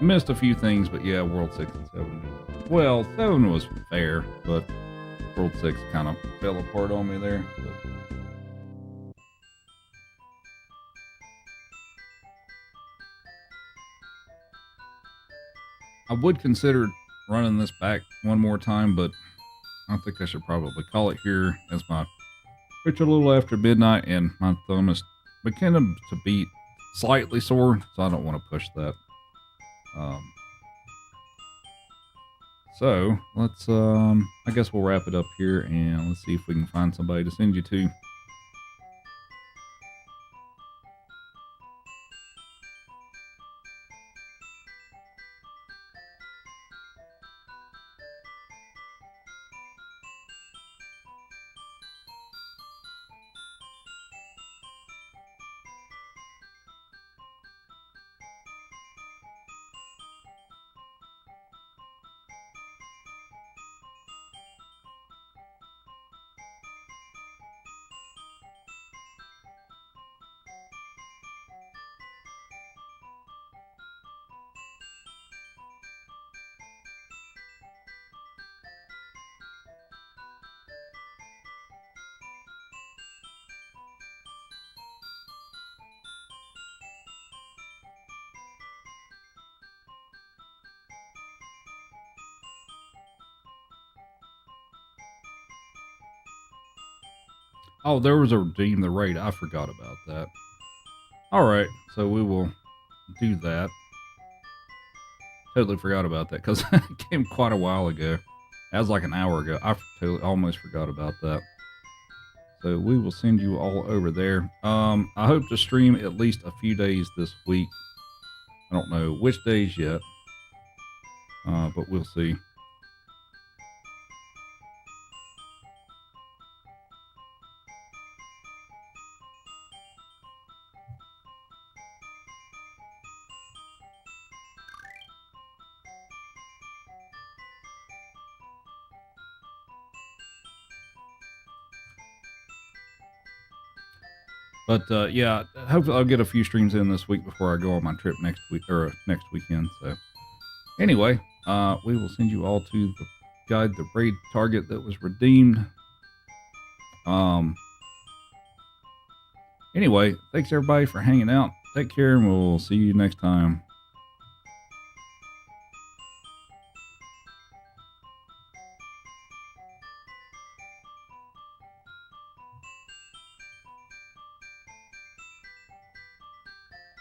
missed a few things, but yeah, World 6 and 7. Well, 7 was fair, but World 6 kind of fell apart on me there. But I would consider running this back one more time, but I think I should probably call it here, as it's a little after midnight and my thumb is beginning to be slightly sore, so I don't want to push that. So let's, I guess we'll wrap it up here and let's see if we can find somebody to send you to. Oh, there was a redeem the raid. I forgot about that. All right, so we will do that. Totally forgot about that because it came quite a while ago. That was like an hour ago. I almost forgot about that. So we will send you all over there. I hope to stream at least a few days this week. I don't know which days yet, but we'll see. But yeah, hopefully I'll get a few streams in this week before I go on my trip next week or next weekend. So anyway, we will send you all to the guide, the raid target that was redeemed. Anyway, thanks everybody for hanging out. Take care, and we'll see you next time.